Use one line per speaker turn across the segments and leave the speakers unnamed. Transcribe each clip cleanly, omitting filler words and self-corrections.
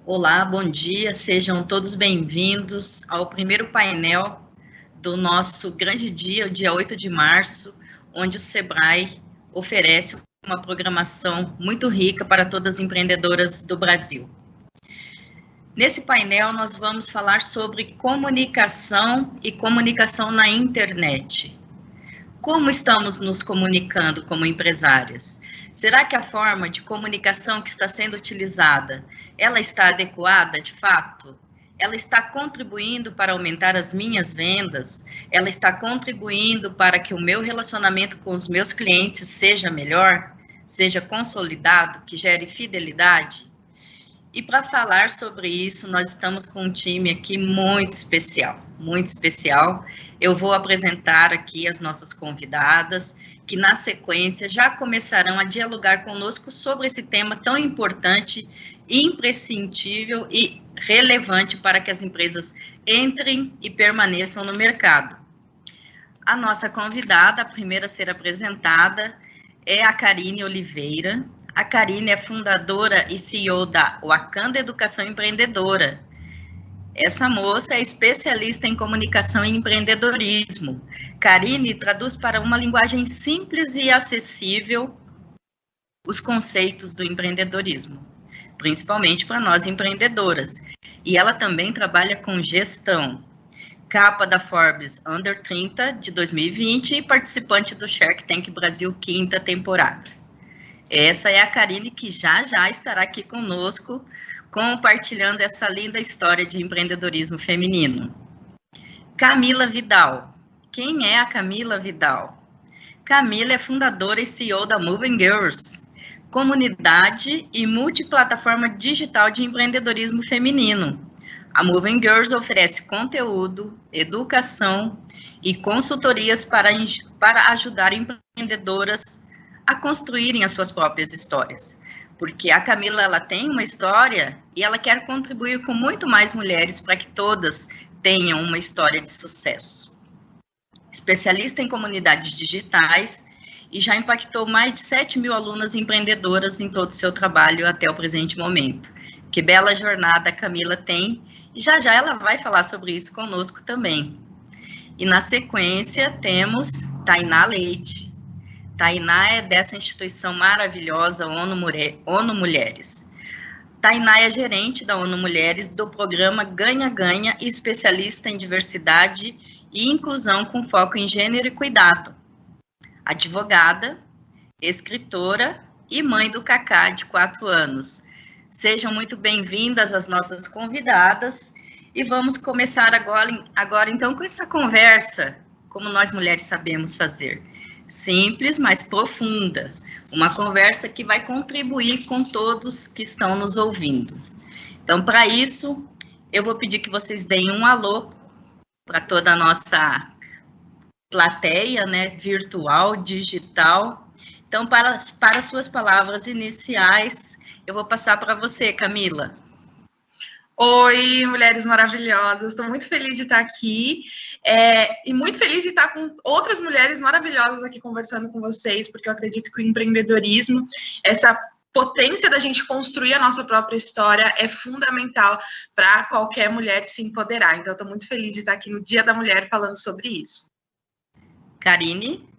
Olá, bom dia, sejam todos bem-vindos ao primeiro painel do nosso grande dia, o dia 8 de março, onde o Sebrae oferece uma programação muito rica para todas as empreendedoras do Brasil. Nesse painel, nós vamos falar sobre comunicação e comunicação na internet. Como estamos nos comunicando como empresárias? Será que a forma de comunicação que está sendo utilizada, ela está adequada de fato? Ela está contribuindo para aumentar as minhas vendas? Ela está contribuindo para que o meu relacionamento com os meus clientes seja melhor? Seja consolidado, que gere fidelidade? E para falar sobre isso, nós estamos com um time aqui muito especial, muito especial. Eu vou apresentar aqui as nossas convidadas, que na sequência já começarão a dialogar conosco sobre esse tema tão importante, imprescindível e relevante para que as empresas entrem e permaneçam no mercado. A nossa convidada, a primeira a ser apresentada, é a Karine Oliveira. A Karine é fundadora e CEO da Wakanda Educação Empreendedora. Essa moça é especialista em comunicação e empreendedorismo. Karine traduz para uma linguagem simples e acessível os conceitos do empreendedorismo, principalmente para nós empreendedoras. E ela também trabalha com gestão. Capa da Forbes Under 30 de 2020 e participante do Shark Tank Brasil, 5ª temporada. Essa é a Karine que já estará aqui conosco, compartilhando essa linda história de empreendedorismo feminino. Camila Vidal. Quem é a Camila Vidal? Camila é fundadora e CEO da Moving Girls, comunidade e multiplataforma digital de empreendedorismo feminino. A Moving Girls oferece conteúdo, educação e consultorias para ajudar empreendedoras a construírem as suas próprias histórias, porque a Camila, ela tem uma história e ela quer contribuir com muito mais mulheres para que todas tenham uma história de sucesso. Especialista em comunidades digitais e já impactou mais de 7.000 alunas empreendedoras em todo o seu trabalho até o presente momento. Que bela jornada a Camila tem e já ela vai falar sobre isso conosco também. E na sequência temos Tainá Leite. Tainá é dessa instituição maravilhosa, ONU Mulheres. Tainá é gerente da ONU Mulheres do programa Ganha-Ganha e especialista em diversidade e inclusão com foco em gênero e cuidado. Advogada, escritora e mãe do Cacá, de 4 anos. Sejam muito bem-vindas as nossas convidadas e vamos começar agora então com essa conversa, como nós mulheres sabemos fazer. Simples, mas profunda. Uma conversa que vai contribuir com todos que estão nos ouvindo. Então, para isso, eu vou pedir que vocês deem um alô para toda a nossa plateia, né, virtual, digital. Então, para suas palavras iniciais, eu vou passar para você, Camila.
Oi, mulheres maravilhosas, estou muito feliz de estar aqui e muito feliz de estar com outras mulheres maravilhosas aqui conversando com vocês, porque eu acredito que o empreendedorismo, essa potência da gente construir a nossa própria história é fundamental para qualquer mulher se empoderar. Então, eu estou muito feliz de estar aqui no Dia da Mulher falando sobre isso.
Karine?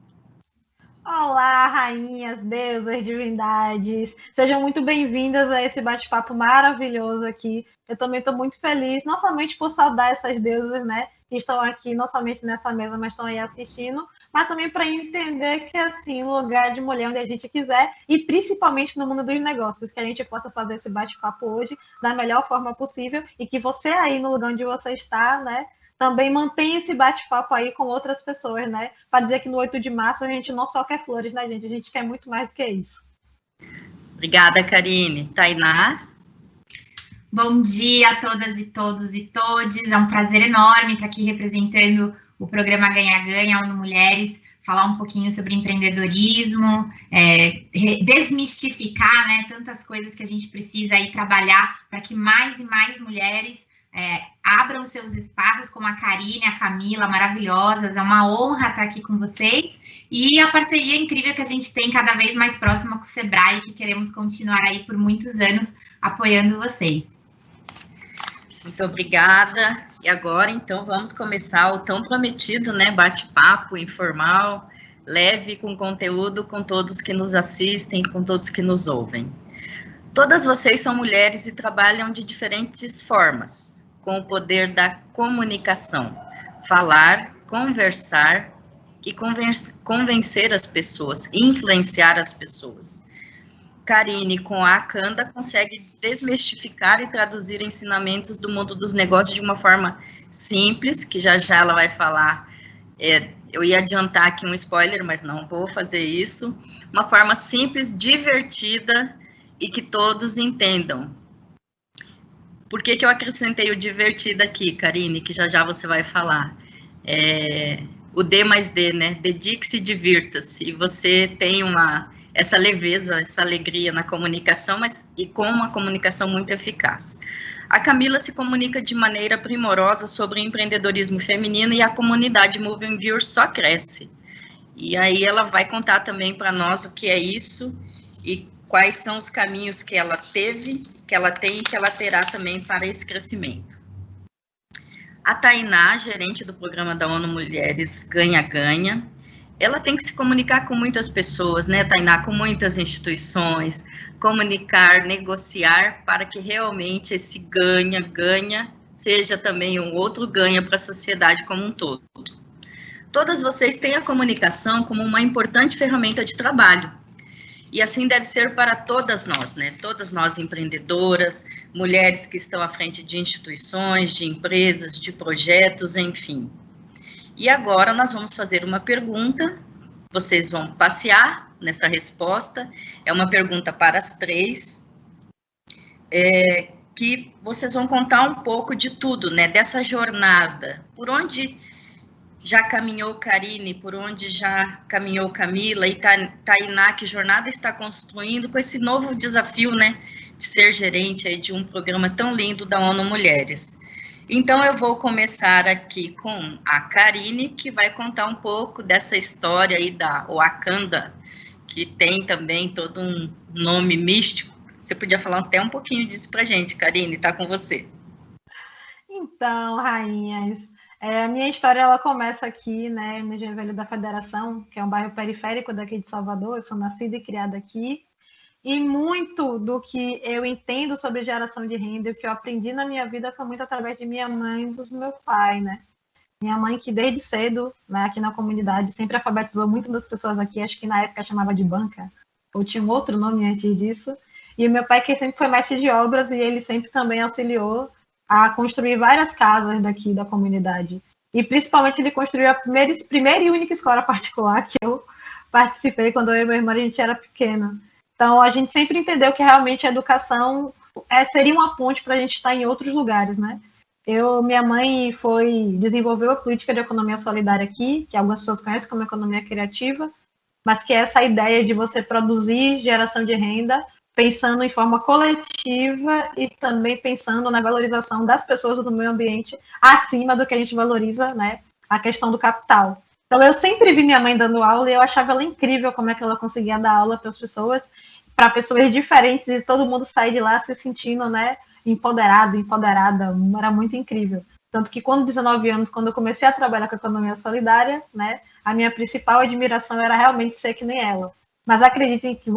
Olá, rainhas, deusas, divindades, sejam muito bem-vindas a esse bate-papo maravilhoso aqui. Eu também estou muito feliz, não somente por saudar essas deusas, né, que estão aqui, não somente nessa mesa, mas estão aí assistindo, mas também para entender que, assim, lugar de mulher onde a gente quiser, e principalmente no mundo dos negócios, que a gente possa fazer esse bate-papo hoje da melhor forma possível, e que você aí no lugar onde você está, né, também mantém esse bate-papo aí com outras pessoas, né? Para dizer que no 8 de março a gente não só quer flores, né, gente? A gente quer muito mais do que isso.
Obrigada, Karine. Tainá?
Bom dia a todas e todos e todes. É um prazer enorme estar aqui representando o programa Ganha-Ganha, ONU Mulheres, falar um pouquinho sobre empreendedorismo, desmistificar, né, tantas coisas que a gente precisa aí trabalhar para que mais e mais mulheres abram seus espaços, como a Karine, a Camila, maravilhosas. É uma honra estar aqui com vocês. E a parceria incrível que a gente tem cada vez mais próxima com o Sebrae, que queremos continuar aí por muitos anos apoiando vocês.
Muito obrigada. E agora, então, vamos começar o tão prometido, né, bate-papo informal, leve, com conteúdo, com todos que nos assistem, com todos que nos ouvem. Todas vocês são mulheres e trabalham de diferentes formas, com o poder da comunicação, falar, conversar e convencer as pessoas, influenciar as pessoas. Karine, com a Akanda, consegue desmistificar e traduzir ensinamentos do mundo dos negócios de uma forma simples, que já ela vai falar. Eu ia adiantar aqui um spoiler, mas não vou fazer isso. Uma forma simples, divertida e que todos entendam. Por que eu acrescentei o divertida aqui, Karine, que já você vai falar? O D mais D, né? Dedique-se e divirta-se. E você tem essa leveza, essa alegria na comunicação, e com uma comunicação muito eficaz. A Camila se comunica de maneira primorosa sobre empreendedorismo feminino e a comunidade Moving Gear só cresce. E aí ela vai contar também para nós o que é isso e quais são os caminhos que ela teve, que ela tem e que ela terá também para esse crescimento. A Tainá, gerente do programa da ONU Mulheres Ganha-Ganha, ela tem que se comunicar com muitas pessoas, né, Tainá, com muitas instituições, comunicar, negociar, para que realmente esse ganha-ganha seja também um outro ganha para a sociedade como um todo. Todas vocês têm a comunicação como uma importante ferramenta de trabalho, e assim deve ser para todas nós, né, todas nós empreendedoras, mulheres que estão à frente de instituições, de empresas, de projetos, enfim. E agora nós vamos fazer uma pergunta, vocês vão passear nessa resposta, é uma pergunta para as três, que vocês vão contar um pouco de tudo, né, dessa jornada, por onde já caminhou Karine, por onde já caminhou Camila e Tainá, que jornada está construindo com esse novo desafio, né, de ser gerente aí de um programa tão lindo da ONU Mulheres. Então, eu vou começar aqui com a Karine, que vai contar um pouco dessa história aí da Wakanda, que tem também todo um nome místico. Você podia falar até um pouquinho disso pra gente, Karine, tá com você.
Então, rainhas, a minha história, ela começa aqui, né, no Engenho Velho da Federação, que é um bairro periférico daqui de Salvador. Eu sou nascida e criada aqui. E muito do que eu entendo sobre geração de renda, o que eu aprendi na minha vida foi muito através de minha mãe e do meu pai, né? Minha mãe, que desde cedo, né, aqui na comunidade, sempre alfabetizou muitas das pessoas aqui, acho que na época chamava de banca, ou tinha um outro nome antes disso. E o meu pai, que sempre foi mestre de obras, e ele sempre também auxiliou a construir várias casas daqui da comunidade. E principalmente ele construiu a primeira e única escola particular que eu participei quando eu e meu irmão a gente era pequeno. Então, a gente sempre entendeu que realmente a educação seria uma ponte para a gente estar em outros lugares, né? Minha mãe desenvolveu a política de economia solidária aqui, que algumas pessoas conhecem como economia criativa, mas que é essa ideia de você produzir geração de renda pensando em forma coletiva e também pensando na valorização das pessoas do meio ambiente acima do que a gente valoriza, né? A questão do capital. Então, eu sempre vi minha mãe dando aula e eu achava ela incrível como é que ela conseguia dar aula para as pessoas, para pessoas diferentes, e todo mundo sair de lá se sentindo, né, empoderado, empoderada. Era muito incrível. Tanto que, com 19 anos, quando eu comecei a trabalhar com a economia solidária, né, a minha principal admiração era realmente ser que nem ela. Mas acreditem que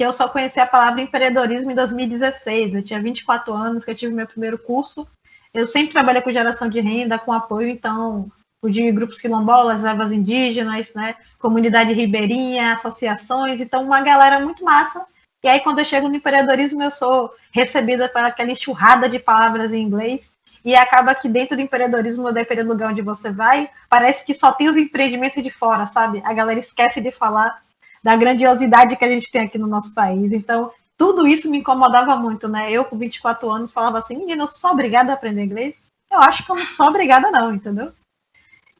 eu só conheci a palavra empreendedorismo em 2016. Eu tinha 24 anos, que eu tive meu primeiro curso. Eu sempre trabalhei com geração de renda, com apoio, então, de grupos quilombolas, ervas indígenas, né, comunidade ribeirinha, associações, então uma galera muito massa. E aí, quando eu chego no empreendedorismo, eu sou recebida por aquela enxurrada de palavras em inglês, e acaba que dentro do empreendedorismo, dependendo do lugar onde você vai, parece que só tem os empreendimentos de fora, sabe? A galera esquece de falar da grandiosidade que a gente tem aqui no nosso país. Então, tudo isso me incomodava muito, né? Eu, com 24 anos, falava assim, menina, eu sou obrigada a aprender inglês? Eu acho que eu não sou obrigada não, entendeu?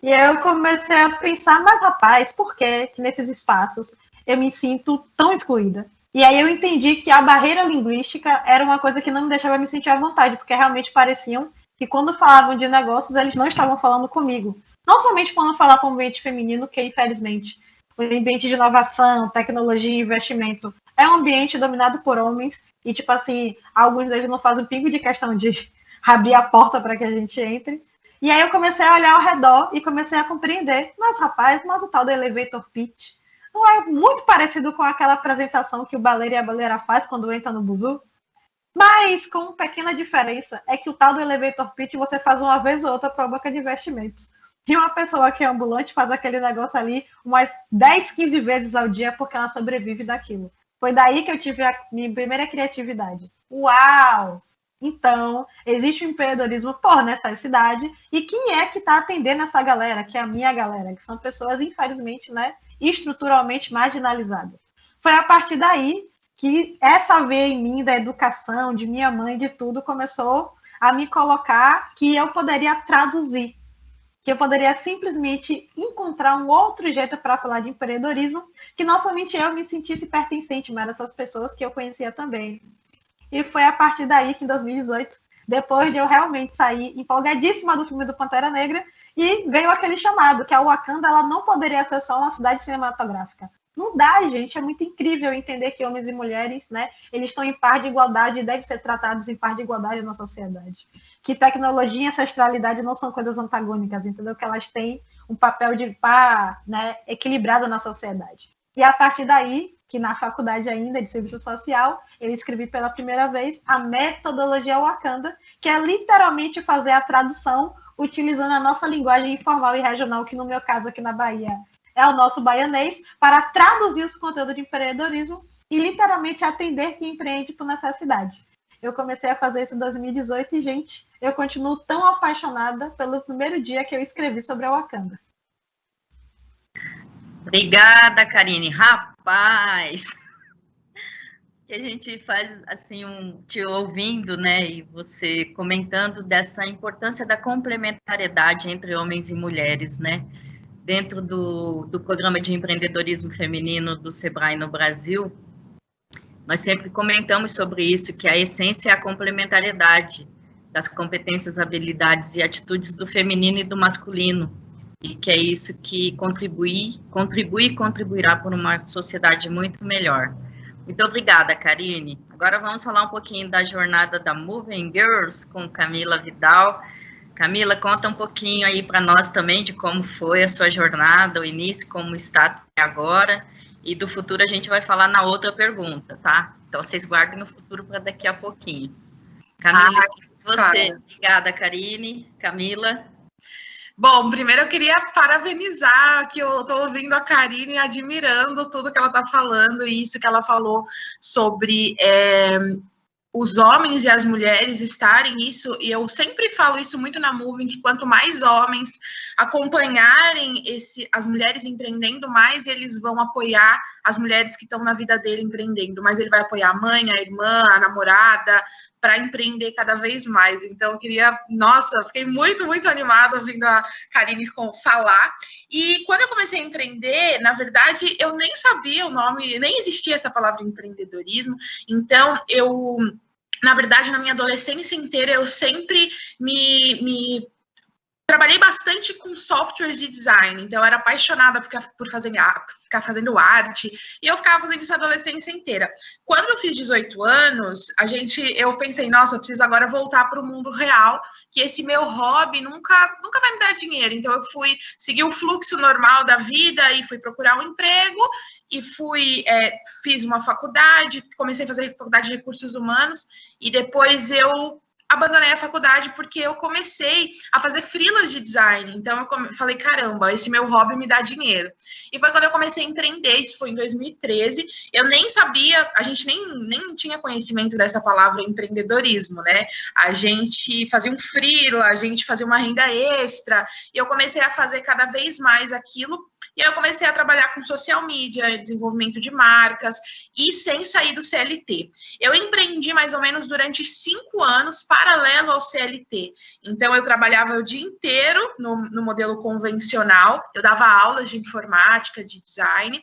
E aí eu comecei a pensar, mas rapaz, por que nesses espaços eu me sinto tão excluída? E aí eu entendi que a barreira linguística era uma coisa que não me deixava me sentir à vontade, porque realmente pareciam que quando falavam de negócios, eles não estavam falando comigo. Não somente quando falavam o ambiente feminino, que infelizmente o ambiente de inovação, tecnologia e investimento é um ambiente dominado por homens, e tipo assim, alguns deles não fazem um pingo de questão de abrir a porta para que a gente entre. E aí eu comecei a olhar ao redor e comecei a compreender, mas rapaz, mas o tal do elevator pitch não é muito parecido com aquela apresentação que o baleiro e a baleira faz quando entra no buzu? Mas com uma pequena diferença, é que o tal do elevator pitch você faz uma vez ou outra para a banca de investimentos. E uma pessoa que é ambulante faz aquele negócio ali umas 10, 15 vezes ao dia porque ela sobrevive daquilo. Foi daí que eu tive a minha primeira criatividade. Uau! Então, existe o empreendedorismo por necessidade. E quem é que está atendendo essa galera, que é a minha galera, que são pessoas, infelizmente, né, estruturalmente marginalizadas. Foi a partir daí que essa veia em mim da educação, de minha mãe, de tudo, começou a me colocar que eu poderia traduzir, que eu poderia simplesmente encontrar um outro jeito para falar de empreendedorismo, que não somente eu me sentisse pertencente, mas essas pessoas que eu conhecia também. E foi a partir daí que, em 2018, depois de eu realmente sair empolgadíssima do filme do Pantera Negra, e veio aquele chamado, que a Wakanda ela não poderia ser só uma cidade cinematográfica. Não dá, gente, é muito incrível entender que homens e mulheres, né, eles estão em par de igualdade e devem ser tratados em par de igualdade na sociedade. Que tecnologia e ancestralidade não são coisas antagônicas, entendeu? Que elas têm um papel de par, né, equilibrado na sociedade. E a partir daí, que na faculdade ainda de serviço social, eu escrevi pela primeira vez a metodologia Wakanda, que é literalmente fazer a tradução utilizando a nossa linguagem informal e regional, que no meu caso aqui na Bahia é o nosso baianês, para traduzir os conteúdos de empreendedorismo e literalmente atender quem empreende por necessidade. Eu comecei a fazer isso em 2018 e, gente, eu continuo tão apaixonada pelo primeiro dia que eu escrevi sobre a Wakanda.
Obrigada, Karine. Rapaz, que a gente faz, assim, te ouvindo, né, e você comentando dessa importância da complementariedade entre homens e mulheres, né, dentro do programa de empreendedorismo feminino do Sebrae no Brasil. Nós sempre comentamos sobre isso, que a essência é a complementariedade das competências, habilidades e atitudes do feminino e do masculino, e que é isso que contribui e contribuirá por uma sociedade muito melhor. Muito obrigada, Karine. Agora vamos falar um pouquinho da jornada da Moving Girls com Camila Vidal. Camila, conta um pouquinho aí para nós também de como foi a sua jornada, o início, como está agora, e do futuro a gente vai falar na outra pergunta, tá? Então vocês guardem o futuro para daqui a pouquinho. Camila, você. Obrigada, Karine. Camila.
Bom, primeiro eu queria parabenizar, que eu estou ouvindo a Karine admirando tudo que ela está falando, e isso que ela falou sobre os homens e as mulheres estarem nisso, e eu sempre falo isso muito na Moving, que quanto mais homens acompanharem as mulheres empreendendo, mais eles vão apoiar as mulheres que estão na vida dele empreendendo, mas ele vai apoiar a mãe, a irmã, a namorada, para empreender cada vez mais. Então, eu queria... Nossa, fiquei muito, muito animada ouvindo a Karine falar. E quando eu comecei a empreender, na verdade, eu nem sabia o nome, nem existia essa palavra empreendedorismo. Então, na verdade, na minha adolescência inteira, eu sempre trabalhei bastante com softwares de design, então eu era apaixonada por ficar fazendo arte, e eu ficava fazendo isso a adolescência inteira. Quando eu fiz 18 anos, eu pensei, nossa, eu preciso agora voltar para o mundo real, que esse meu hobby nunca vai me dar dinheiro. Então eu fui seguir o fluxo normal da vida e fui procurar um emprego, e fiz uma faculdade, comecei a fazer faculdade de recursos humanos, e depois eu abandonei a faculdade porque eu comecei a fazer freelas de design. Então, eu falei, caramba, esse meu hobby me dá dinheiro. E foi quando eu comecei a empreender, isso foi em 2013. Eu nem sabia, a gente nem tinha conhecimento dessa palavra empreendedorismo, né? A gente fazia um freela, a gente fazia uma renda extra, e eu comecei a fazer cada vez mais aquilo. E aí eu comecei a trabalhar com social media, desenvolvimento de marcas, e sem sair do CLT. Eu empreendi mais ou menos durante 5 anos, paralelo ao CLT. Então, eu trabalhava o dia inteiro no modelo convencional, eu dava aulas de informática, de design,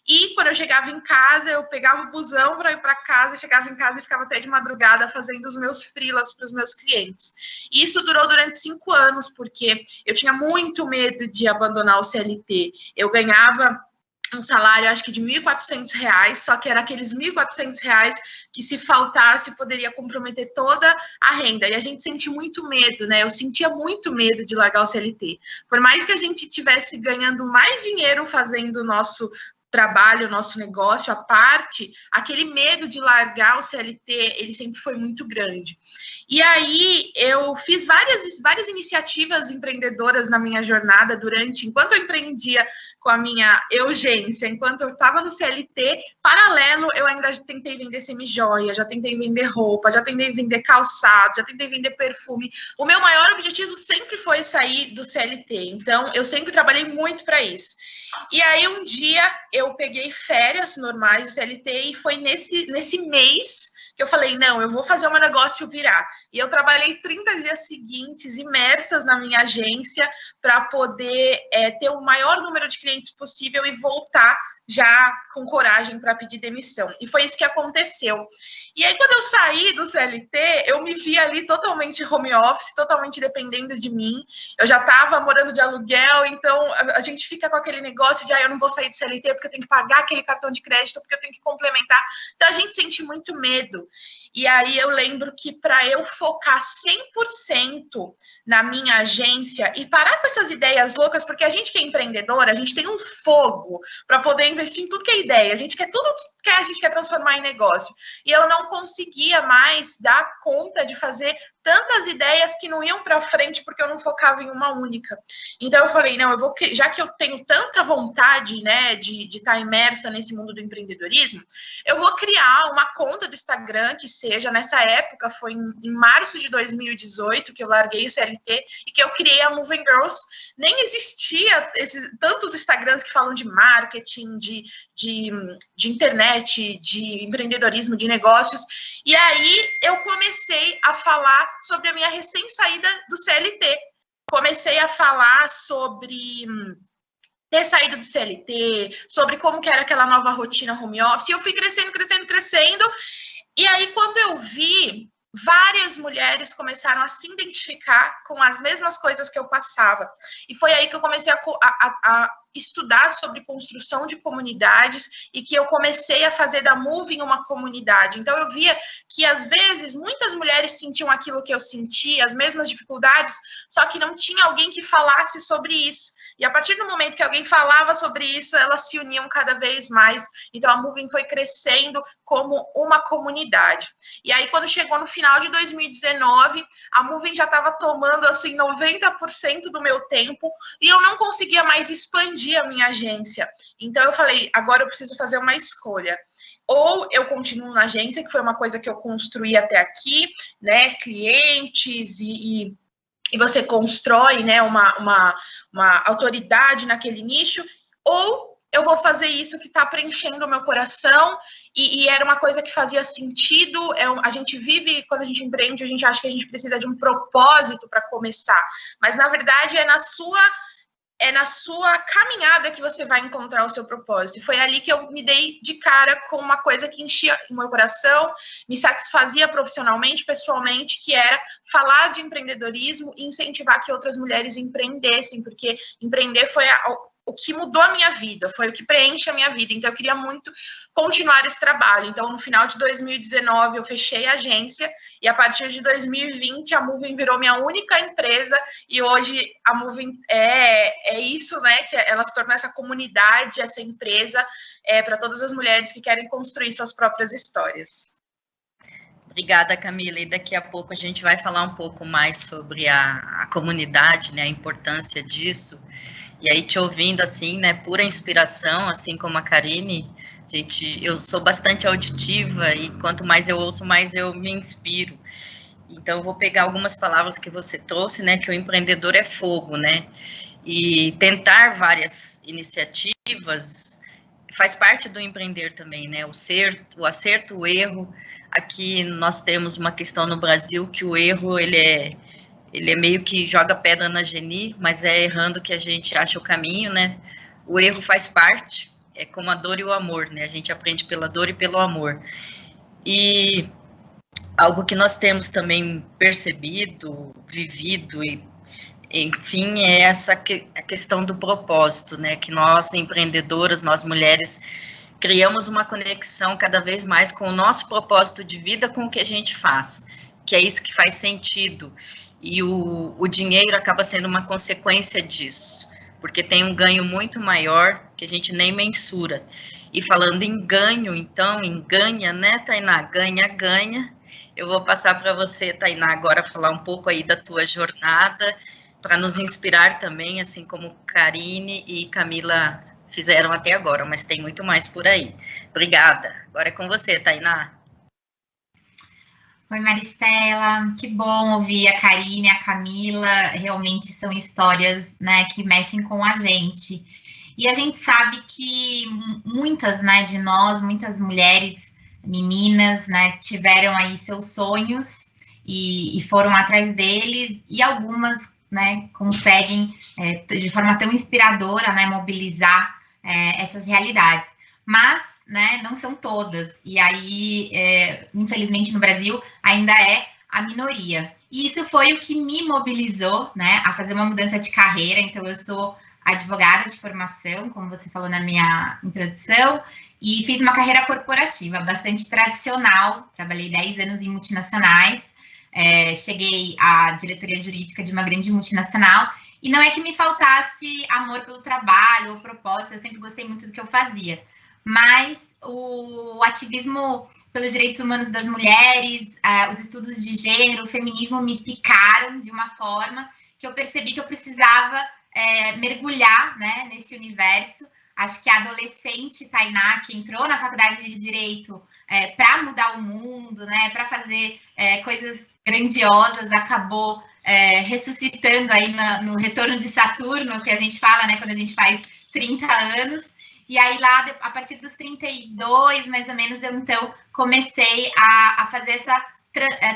e quando eu chegava em casa, eu pegava o busão para ir para casa, chegava em casa e ficava até de madrugada fazendo os meus freelas para os meus clientes. E isso durou durante 5 anos, porque eu tinha muito medo de abandonar o CLT. Eu ganhava um salário, acho que de R$ 1.400, só que era aqueles R$ 1.400 que, se faltasse, poderia comprometer toda a renda. E a gente sente muito medo, né? Eu sentia muito medo de largar o CLT. Por mais que a gente estivesse ganhando mais dinheiro fazendo o nosso trabalho, o nosso negócio, a parte, aquele medo de largar o CLT, ele sempre foi muito grande. E aí, eu fiz várias iniciativas empreendedoras na minha jornada enquanto eu empreendia com a minha urgência, enquanto eu estava no CLT, paralelo, eu ainda tentei vender semi-joia, já tentei vender roupa, já tentei vender calçado, já tentei vender perfume. O meu maior objetivo sempre foi sair do CLT, então eu sempre trabalhei muito para isso. E aí, um dia, eu peguei férias normais do CLT e foi nesse mês que eu falei, não, eu vou fazer o meu negócio virar. E eu trabalhei 30 dias seguintes, imersas na minha agência, para poder ter o maior número de clientes possível e voltar já com coragem para pedir demissão. E foi isso que aconteceu. E aí, quando eu saí do CLT, eu me vi ali totalmente home office, totalmente dependendo de mim. Eu já estava morando de aluguel, então a gente fica com aquele negócio de, eu não vou sair do CLT porque eu tenho que pagar aquele cartão de crédito, porque eu tenho que complementar. Então, a gente sente muito medo. E aí, eu lembro que para eu focar 100% na minha agência e parar com essas ideias loucas, porque a gente que é empreendedora, a gente tem um fogo para poder investir em tudo que é ideia. A gente quer tudo que a gente quer transformar em negócio. E eu não conseguia mais dar conta de fazer tantas ideias que não iam para frente porque eu não focava em uma única. Então eu falei, não, já que eu tenho tanta vontade, né, de estar imersa nesse mundo do empreendedorismo, eu vou criar uma conta do Instagram que seja, nessa época, foi em março de 2018 que eu larguei o CLT e que eu criei a Moving Girls. Nem existia tantos Instagrams que falam de marketing, de internet, de empreendedorismo, de negócios. E aí eu comecei a falar sobre a minha recém-saída do CLT. Comecei a falar sobre ter saído do CLT, sobre como que era aquela nova rotina home office. E eu fui crescendo. E aí, quando eu vi, várias mulheres começaram a se identificar com as mesmas coisas que eu passava. E foi aí que eu comecei a estudar sobre construção de comunidades e que eu comecei a fazer da Moving uma comunidade. Então, eu via que, às vezes, muitas mulheres sentiam aquilo que eu sentia, as mesmas dificuldades, só que não tinha alguém que falasse sobre isso. E a partir do momento que alguém falava sobre isso, elas se uniam cada vez mais. Então, a Moving foi crescendo como uma comunidade. E aí, quando chegou no final de 2019, a Moving já estava tomando, assim, 90% do meu tempo e eu não conseguia mais expandir a minha agência. Então, eu falei, agora eu preciso fazer uma escolha. Ou eu continuo na agência, que foi uma coisa que eu construí até aqui, né, clientes e você constrói, né, uma autoridade naquele nicho, ou eu vou fazer isso que está preenchendo o meu coração, e era uma coisa que fazia sentido. A gente vive, quando a gente empreende, a gente acha que a gente precisa de um propósito para começar, mas na verdade é na sua caminhada que você vai encontrar o seu propósito. E foi ali que eu me dei de cara com uma coisa que enchia o meu coração, me satisfazia profissionalmente, pessoalmente, que era falar de empreendedorismo e incentivar que outras mulheres empreendessem, porque empreender foi o que mudou a minha vida, foi o que preenche a minha vida. Então, eu queria muito continuar esse trabalho. Então, no final de 2019, eu fechei a agência e, a partir de 2020, a Moving virou minha única empresa e hoje a Moving é isso, né? Que ela se tornou essa comunidade, essa empresa para todas as mulheres que querem construir suas próprias histórias.
Obrigada, Camila. E daqui a pouco a gente vai falar um pouco mais sobre a comunidade, né? A importância disso. E aí, te ouvindo, assim, né, pura inspiração, assim como a Karine, eu sou bastante auditiva e quanto mais eu ouço, mais eu me inspiro. Então, eu vou pegar algumas palavras que você trouxe, né, que o empreendedor é fogo, né, e tentar várias iniciativas faz parte do empreender também, né, o acerto, o erro. Aqui nós temos uma questão no Brasil que o erro, ele é meio que joga pedra na geni, mas é errando que a gente acha o caminho, né? O erro faz parte, é como a dor e o amor, né? A gente aprende pela dor e pelo amor. E algo que nós temos também percebido, vivido, Enfim, é a questão do propósito, né? Que nós, empreendedoras, nós mulheres, criamos uma conexão cada vez mais com o nosso propósito de vida, com o que a gente faz, que é isso que faz sentido. E o dinheiro acaba sendo uma consequência disso, porque tem um ganho muito maior que a gente nem mensura. E falando em ganho, então, em ganha, né, Tainá? Ganha. Eu vou passar para você, Tainá, agora falar um pouco aí da tua jornada, para nos inspirar também, assim como Karine e Camila fizeram até agora, mas tem muito mais por aí. Obrigada. Agora é com você, Tainá.
Oi, Maristela. Que bom ouvir a Karine, a Camila. Realmente são histórias, né, que mexem com a gente. E a gente sabe que muitas, né, de nós, muitas mulheres, meninas, né, tiveram aí seus sonhos e foram atrás deles, e algumas, né, conseguem, de forma tão inspiradora, né, mobilizar essas realidades. Mas, né, não são todas. E aí, infelizmente, no Brasil, ainda é a minoria. E isso foi o que me mobilizou, né, a fazer uma mudança de carreira. Então, eu sou advogada de formação, como você falou na minha introdução, e fiz uma carreira corporativa bastante tradicional. Trabalhei 10 anos em multinacionais. Cheguei à diretoria jurídica de uma grande multinacional, e não é que me faltasse amor pelo trabalho ou propósito, eu sempre gostei muito do que eu fazia, mas o ativismo pelos direitos humanos das mulheres, os estudos de gênero, o feminismo me picaram de uma forma que eu percebi que eu precisava mergulhar, né, nesse universo. Acho que a adolescente Tainá, que entrou na faculdade de Direito para mudar o mundo, né, para fazer coisas grandiosas, acabou ressuscitando aí no retorno de Saturno, que a gente fala, né, quando a gente faz 30 anos. E aí lá, a partir dos 32, mais ou menos, eu então comecei a fazer essa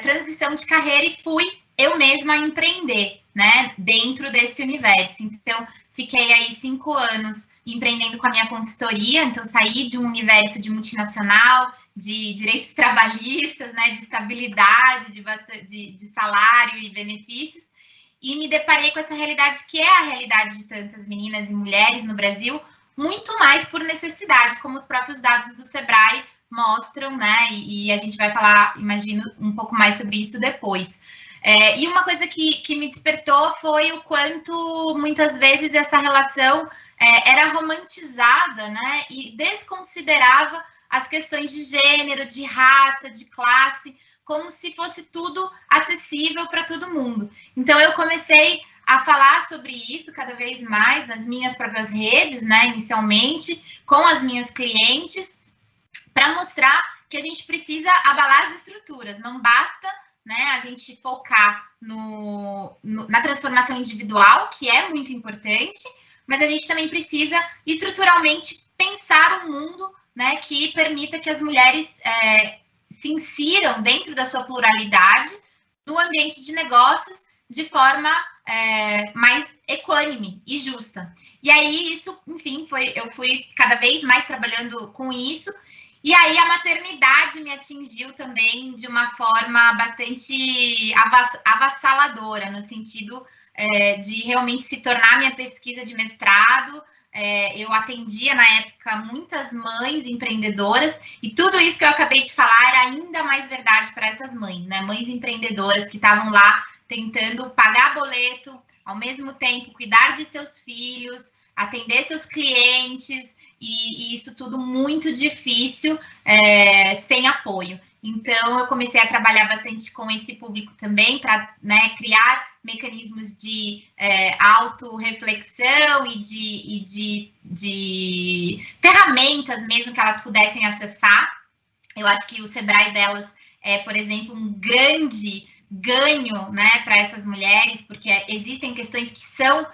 transição de carreira e fui eu mesma empreender, né, dentro desse universo. Então, fiquei aí 5 anos empreendendo com a minha consultoria, então saí de um universo de multinacional, de direitos trabalhistas, né, de estabilidade, de salário e benefícios, e me deparei com essa realidade que é a realidade de tantas meninas e mulheres no Brasil, muito mais por necessidade, como os próprios dados do Sebrae mostram, né, e a gente vai falar, imagino, um pouco mais sobre isso depois. E uma coisa que me despertou foi o quanto, muitas vezes, essa relação era romantizada, né, e desconsiderava as questões de gênero, de raça, de classe, como se fosse tudo acessível para todo mundo. Então, eu comecei a falar sobre isso cada vez mais nas minhas próprias redes, né, inicialmente, com as minhas clientes, para mostrar que a gente precisa abalar as estruturas. Não basta, né, a gente focar na transformação individual, que é muito importante, mas a gente também precisa estruturalmente pensar um mundo, né, que permita que as mulheres se insiram dentro da sua pluralidade no ambiente de negócios de forma mais equânime e justa. E aí isso, enfim, eu fui cada vez mais trabalhando com isso. E aí a maternidade me atingiu também de uma forma bastante avassaladora, no sentido de realmente se tornar minha pesquisa de mestrado. Eu atendia na época muitas mães empreendedoras, e tudo isso que eu acabei de falar era ainda mais verdade para essas mães, né? Mães empreendedoras que estavam lá tentando pagar boleto, ao mesmo tempo cuidar de seus filhos, atender seus clientes, e isso tudo muito difícil, sem apoio. Então, eu comecei a trabalhar bastante com esse público também, para, né, criar mecanismos de autorreflexão e de ferramentas mesmo que elas pudessem acessar. Eu acho que o Sebrae delas é, por exemplo, um grande ganho, né, para essas mulheres, porque existem questões que são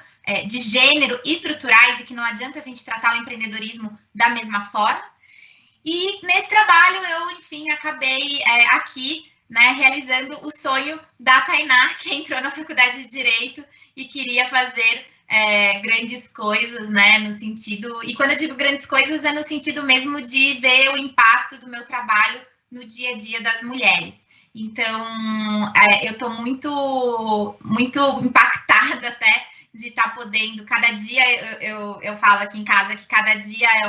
de gênero estruturais e que não adianta a gente tratar o empreendedorismo da mesma forma. E nesse trabalho eu, enfim, acabei aqui, né, realizando o sonho da Tainá, que entrou na faculdade de Direito e queria fazer grandes coisas, né, no sentido... E quando eu digo grandes coisas, é no sentido mesmo de ver o impacto do meu trabalho no dia a dia das mulheres. Então, eu estou muito impactada obrigada até de estar podendo, cada dia, eu falo aqui em casa que cada dia é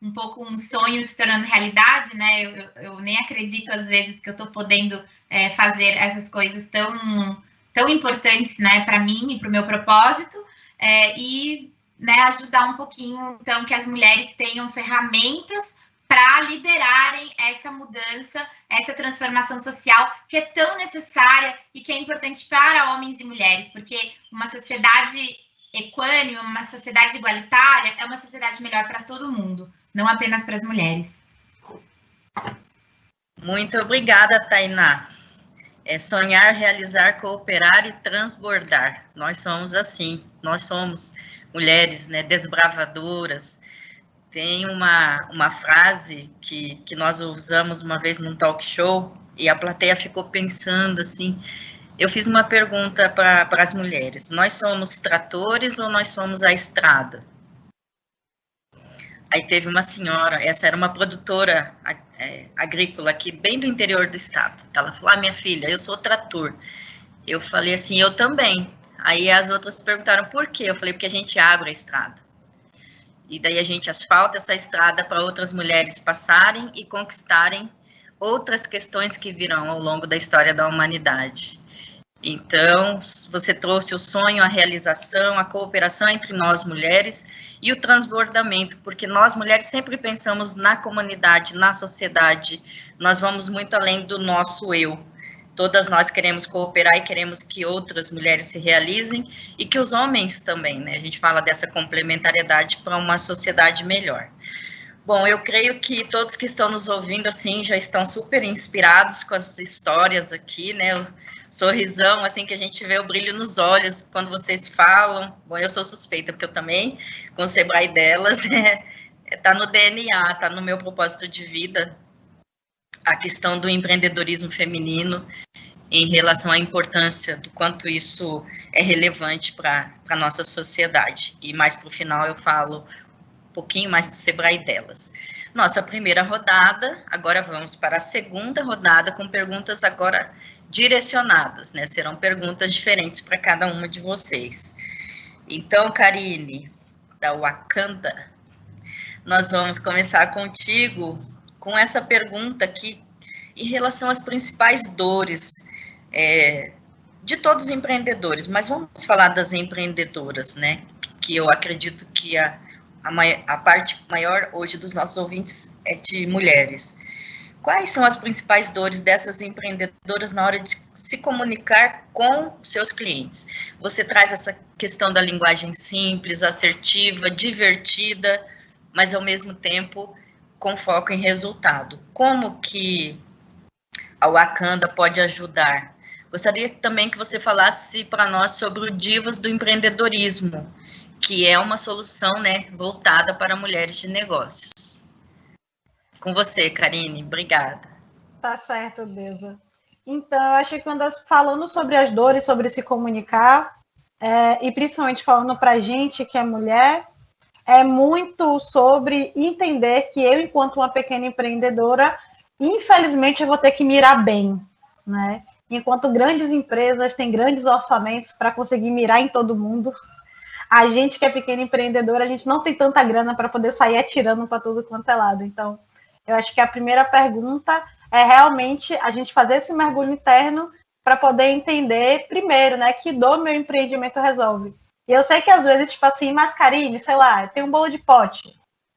um pouco um sonho se tornando realidade, né? Eu nem acredito às vezes que eu estou podendo fazer essas coisas tão importantes, né, para mim e para o meu propósito, e, né, ajudar um pouquinho, então, que as mulheres tenham ferramentas para liderarem essa mudança, essa transformação social que é tão necessária e que é importante para homens e mulheres, porque uma sociedade equânime, uma sociedade igualitária é uma sociedade melhor para todo mundo, não apenas para as mulheres.
Muito obrigada, Tainá. Sonhar, realizar, cooperar e transbordar. Nós somos assim, nós somos mulheres, né, desbravadoras. Tem uma frase que nós usamos uma vez num talk show e a plateia ficou pensando assim. Eu fiz uma pergunta para as mulheres: nós somos tratores ou nós somos a estrada? Aí teve uma senhora, essa era uma produtora agrícola aqui, bem do interior do estado. Ela falou: minha filha, eu sou trator. Eu falei assim: eu também. Aí as outras perguntaram por quê? Eu falei: porque a gente abre a estrada. E daí a gente asfalta essa estrada para outras mulheres passarem e conquistarem outras questões que virão ao longo da história da humanidade. Então, você trouxe o sonho, a realização, a cooperação entre nós mulheres e o transbordamento, porque nós mulheres sempre pensamos na comunidade, na sociedade, nós vamos muito além do nosso eu. Todas nós queremos cooperar e queremos que outras mulheres se realizem e que os homens também, né? A gente fala dessa complementariedade para uma sociedade melhor. Bom, eu creio que todos que estão nos ouvindo, assim, já estão super inspirados com as histórias aqui, né? O sorrisão, assim, que a gente vê o brilho nos olhos quando vocês falam. Bom, eu sou suspeita, porque eu também, com o Sebrae delas, tá no DNA, tá no meu propósito de vida, a questão do empreendedorismo feminino em relação à importância do quanto isso é relevante para a nossa sociedade. E mais para o final eu falo um pouquinho mais do Sebrae delas. Nossa primeira rodada, agora vamos para a segunda rodada com perguntas agora direcionadas, né? Serão perguntas diferentes para cada uma de vocês. Então, Karine, da Wakanda, nós vamos começar contigo com essa pergunta aqui em relação às principais dores de todos os empreendedores, mas vamos falar das empreendedoras, né? Que eu acredito que a parte maior hoje dos nossos ouvintes é de mulheres. Quais são as principais dores dessas empreendedoras na hora de se comunicar com seus clientes? Você traz essa questão da linguagem simples, assertiva, divertida, mas ao mesmo tempo com foco em resultado. Como que a Wakanda pode ajudar? Gostaria também que você falasse para nós sobre o Divas do Empreendedorismo, que é uma solução, né, voltada para mulheres de negócios. Com você, Karine, obrigada.
Tá certo, Deusa. Então, eu acho que falando sobre as dores, sobre se comunicar, e principalmente falando para a gente que é mulher, é muito sobre entender que eu, enquanto uma pequena empreendedora, infelizmente eu vou ter que mirar bem, né? Enquanto grandes empresas têm grandes orçamentos para conseguir mirar em todo mundo, a gente que é pequena empreendedora, a gente não tem tanta grana para poder sair atirando para tudo quanto é lado. Então, eu acho que a primeira pergunta é realmente a gente fazer esse mergulho interno para poder entender, primeiro, né, que dor meu empreendimento resolve. E eu sei que às vezes, tipo assim, mas Karine, sei lá, tem um bolo de pote.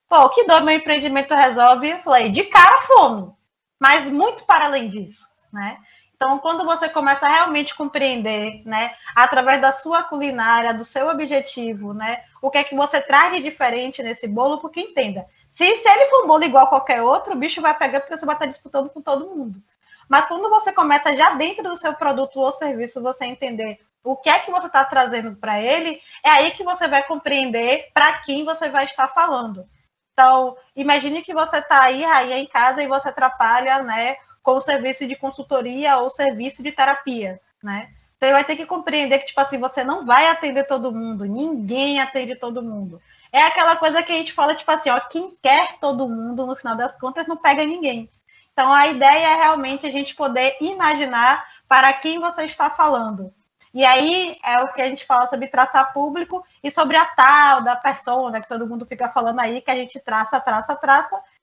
Pô, que dor meu empreendimento resolve? Eu falei, de cara, fome. Mas muito para além disso, né? Então, quando você começa a realmente compreender, né, através da sua culinária, do seu objetivo, né, o que é que você traz de diferente nesse bolo, porque entenda, se ele for um bolo igual a qualquer outro, o bicho vai pegar porque você vai estar disputando com todo mundo. Mas quando você começa já dentro do seu produto ou serviço, você entender o que é que você está trazendo para ele, é aí que você vai compreender para quem você vai estar falando. Então, imagine que você está aí em casa e você trabalha, né, com o serviço de consultoria ou serviço de terapia, né? Você vai ter que compreender que, tipo assim, você não vai atender todo mundo, ninguém atende todo mundo. É aquela coisa que a gente fala, tipo assim, ó, quem quer todo mundo, no final das contas, não pega ninguém. Então, a ideia é realmente a gente poder imaginar para quem você está falando. E aí é o que a gente fala sobre traçar público e sobre a tal da persona, que todo mundo fica falando aí, que a gente traça,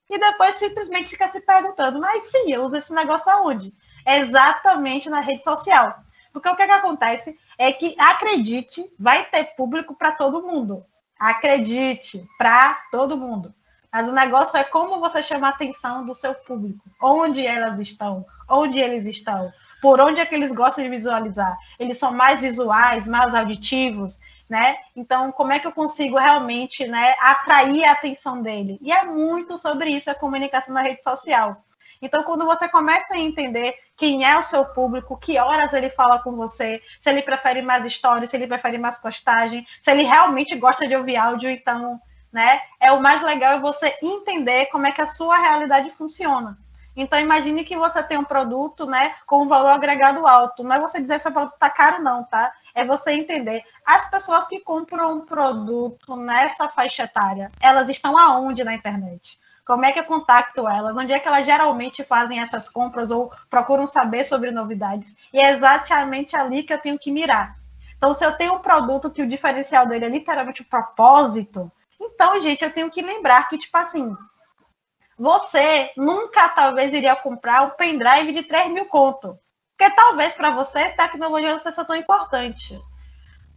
e depois simplesmente fica se perguntando, mas sim, eu uso esse negócio aonde? É exatamente na rede social. Porque o que acontece é que, acredite, vai ter público para todo mundo. Acredite, para todo mundo. Mas o negócio é como você chama a atenção do seu público. Onde elas estão, onde eles estão, por onde é que eles gostam de visualizar. Eles são mais visuais, mais auditivos, né? Então, como é que eu consigo realmente, né, atrair a atenção dele? E é muito sobre isso a comunicação na rede social. Então, quando você começa a entender quem é o seu público, que horas ele fala com você, se ele prefere mais stories, se ele prefere mais postagem, se ele realmente gosta de ouvir áudio, então, né, é o mais legal é você entender como é que a sua realidade funciona. Então, imagine que você tem um produto, né, com um valor agregado alto. Não é você dizer que seu produto está caro, não, tá? É você entender. As pessoas que compram um produto nessa faixa etária, elas estão aonde na internet? Como é que eu contacto elas? Onde é que elas geralmente fazem essas compras ou procuram saber sobre novidades? E é exatamente ali que eu tenho que mirar. Então, se eu tenho um produto que o diferencial dele é literalmente o propósito, então, gente, eu tenho que lembrar que, tipo assim, você nunca, talvez, iria comprar um pendrive de 3 mil conto. Porque talvez para você, tecnologia não seja tão importante.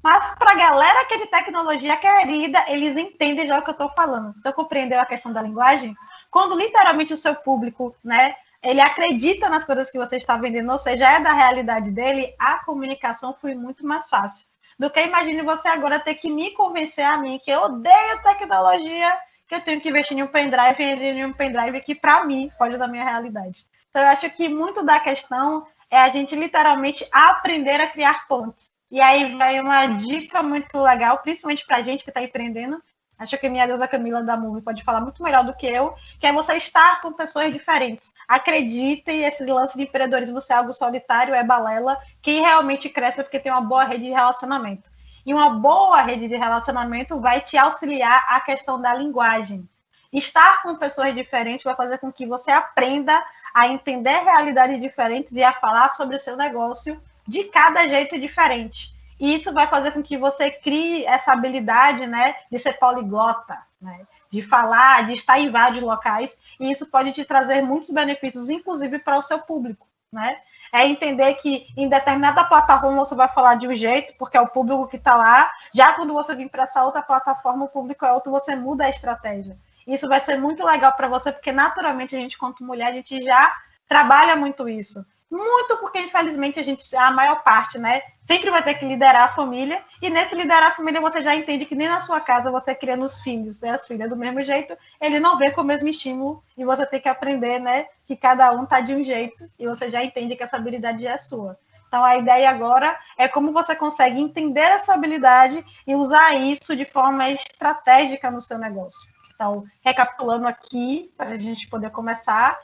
Mas para a galera que é de tecnologia querida, eles entendem já o que eu estou falando. Então, compreendeu a questão da linguagem? Quando literalmente o seu público, né, ele acredita nas coisas que você está vendendo, ou seja, é da realidade dele, a comunicação foi muito mais fácil. Do que imagine você agora ter que me convencer a mim que eu odeio tecnologia, que eu tenho que investir em um pendrive que, para mim, foge da minha realidade. Então, eu acho que muito da questão é a gente literalmente aprender a criar pontes. E aí vai uma dica muito legal, principalmente para a gente que está empreendendo. Acho que a minha deusa Camila da Move pode falar muito melhor do que eu, que é você estar com pessoas diferentes. Acreditem, esse lance de empreendedorismo ser algo solitário é balela. Quem realmente cresce é porque tem uma boa rede de relacionamento. E uma boa rede de relacionamento vai te auxiliar a questão da linguagem. Estar com pessoas diferentes vai fazer com que você aprenda a entender realidades diferentes e a falar sobre o seu negócio de cada jeito diferente. E isso vai fazer com que você crie essa habilidade, né, de ser poliglota, né, de falar, de estar em vários locais, e isso pode te trazer muitos benefícios, inclusive para o seu público, né? É entender que em determinada plataforma você vai falar de um jeito, porque é o público que está lá, já quando você vir para essa outra plataforma, o público é outro, você muda a estratégia. Isso vai ser muito legal para você, porque naturalmente a gente, quanto mulher, a gente já trabalha muito isso. Muito porque, infelizmente, a maior parte, né, sempre vai ter que liderar a família, e nesse liderar a família você já entende que nem na sua casa você cria nos filhos, né, as filhas do mesmo jeito, ele não vê com o mesmo estímulo, e você tem que aprender, né, que cada um tá de um jeito, e você já entende que essa habilidade já é sua. Então, a ideia agora é como você consegue entender essa habilidade e usar isso de forma estratégica no seu negócio. Então, recapitulando aqui, para a gente poder começar,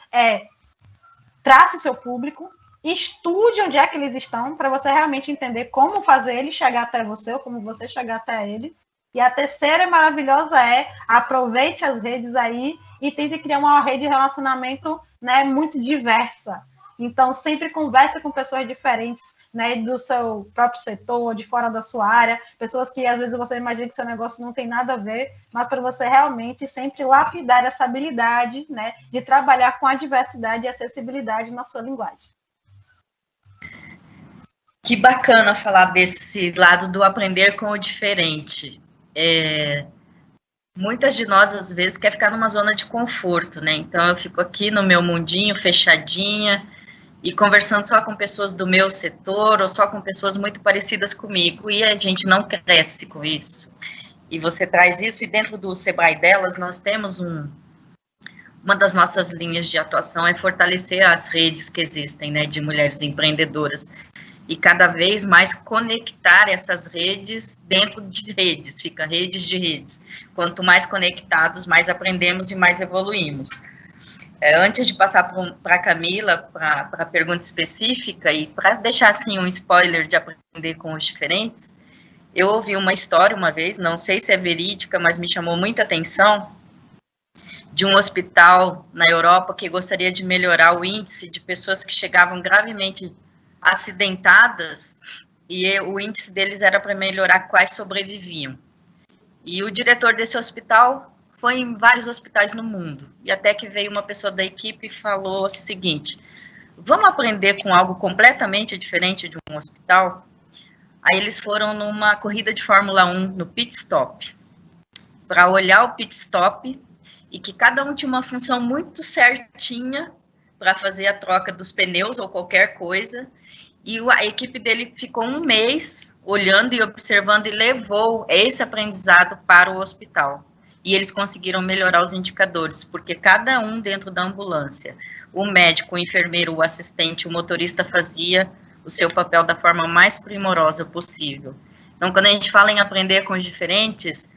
trace seu público, estude onde é que eles estão, para você realmente entender como fazer ele chegar até você, ou como você chegar até ele. E a terceira maravilhosa aproveite as redes aí e tente criar uma rede de relacionamento, né, muito diversa. Então, sempre converse com pessoas diferentes, né, do seu próprio setor, de fora da sua área, pessoas que às vezes você imagina que seu negócio não tem nada a ver, mas para você realmente sempre lapidar essa habilidade, né, de trabalhar com a diversidade e acessibilidade na sua linguagem.
Que bacana falar desse lado do aprender com o diferente. Muitas de nós, às vezes, quer ficar numa zona de conforto, né? Então, eu fico aqui no meu mundinho, fechadinha, e conversando só com pessoas do meu setor, ou só com pessoas muito parecidas comigo, e a gente não cresce com isso. E você traz isso, e dentro do Sebrae Delas, nós temos uma das nossas linhas de atuação é fortalecer as redes que existem, né, de mulheres empreendedoras, e cada vez mais conectar essas redes dentro de redes, fica redes de redes. Quanto mais conectados, mais aprendemos e mais evoluímos. Antes de passar para a Camila, para a pergunta específica, e para deixar assim um spoiler de aprender com os diferentes, eu ouvi uma história uma vez, não sei se é verídica, mas me chamou muita atenção, de um hospital na Europa que gostaria de melhorar o índice de pessoas que chegavam gravemente acidentadas e o índice deles era para melhorar quais sobreviviam. E o diretor desse hospital foi em vários hospitais no mundo, e até que veio uma pessoa da equipe e falou o seguinte: vamos aprender com algo completamente diferente de um hospital? Aí eles foram numa corrida de Fórmula 1 no pit stop, para olhar o pit stop, e que cada um tinha uma função muito certinha para fazer a troca dos pneus ou qualquer coisa, e a equipe dele ficou um mês olhando e observando e levou esse aprendizado para o hospital. E eles conseguiram melhorar os indicadores, porque cada um dentro da ambulância, o médico, o enfermeiro, o assistente, o motorista fazia o seu papel da forma mais primorosa possível. Então, quando a gente fala em aprender com os diferentes,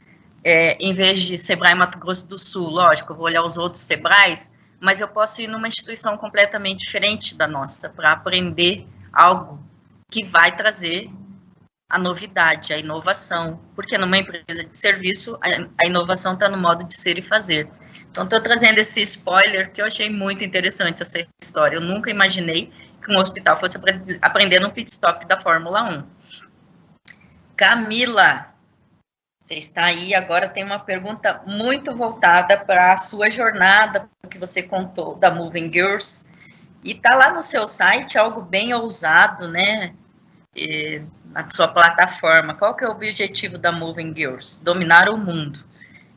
em vez de Sebrae Mato Grosso do Sul, lógico, eu vou olhar os outros Sebrais, mas eu posso ir numa instituição completamente diferente da nossa, para aprender algo que vai trazer a novidade, a inovação, porque numa empresa de serviço, a inovação está no modo de ser e fazer. Então, estou trazendo esse spoiler, que eu achei muito interessante essa história. Eu nunca imaginei que um hospital fosse aprender no pit stop da Fórmula 1. Camila, você está aí, agora tem uma pergunta muito voltada para a sua jornada, que você contou, da Moving Girls, e está lá no seu site algo bem ousado, né, na sua plataforma. Qual que é o objetivo da Moving Girls? Dominar o mundo.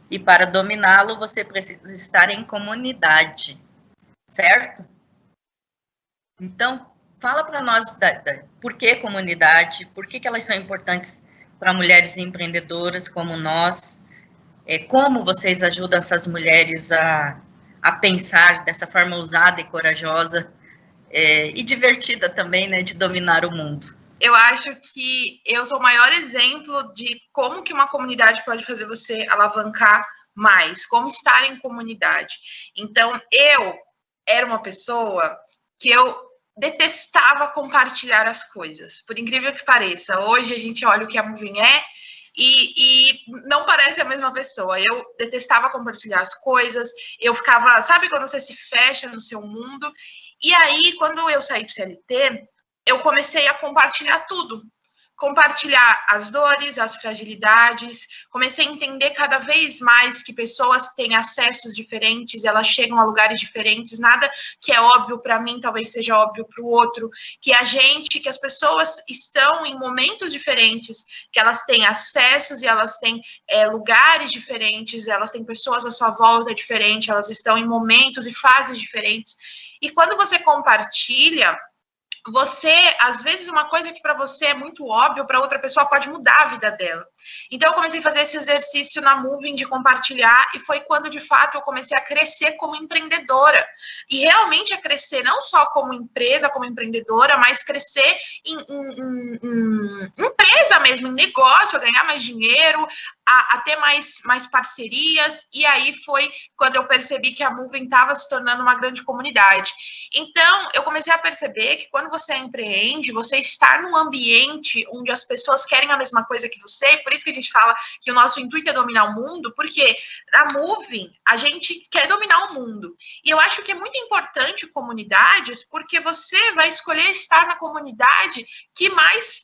E para dominá-lo, você precisa estar em comunidade, certo? Então, fala para nós por que comunidade, por que elas são importantes para mulheres empreendedoras como nós, como vocês ajudam essas mulheres a pensar dessa forma ousada e corajosa, e divertida também, né, de dominar o mundo.
Eu acho que eu sou o maior exemplo de como que uma comunidade pode fazer você alavancar mais, como estar em comunidade. Então, eu era uma pessoa que eu detestava compartilhar as coisas, por incrível que pareça. Hoje a gente olha o que a Moving é e não parece a mesma pessoa. Eu detestava compartilhar as coisas, eu ficava, sabe quando você se fecha no seu mundo? E aí, quando eu saí do CLT, eu comecei a compartilhar tudo. Compartilhar as dores, as fragilidades, comecei a entender cada vez mais que pessoas têm acessos diferentes, elas chegam a lugares diferentes, nada que é óbvio para mim talvez seja óbvio para o outro, que as pessoas estão em momentos diferentes, que elas têm acessos e elas têm lugares diferentes, elas têm pessoas à sua volta diferentes, elas estão em momentos e fases diferentes. E quando você compartilha, você, às vezes, uma coisa que para você é muito óbvio, para outra pessoa pode mudar a vida dela. Então, eu comecei a fazer esse exercício na Moving de compartilhar, e foi quando, de fato, eu comecei a crescer como empreendedora. E realmente a crescer não só como empresa, como empreendedora, mas crescer em empresa mesmo, em negócio, a ganhar mais dinheiro, a ter mais parcerias, e aí foi quando eu percebi que a Moving estava se tornando uma grande comunidade. Então, eu comecei a perceber que quando você empreende, você está num ambiente onde as pessoas querem a mesma coisa que você, por isso que a gente fala que o nosso intuito é dominar o mundo, porque na Moving, a gente quer dominar o mundo. E eu acho que é muito importante comunidades, porque você vai escolher estar na comunidade que mais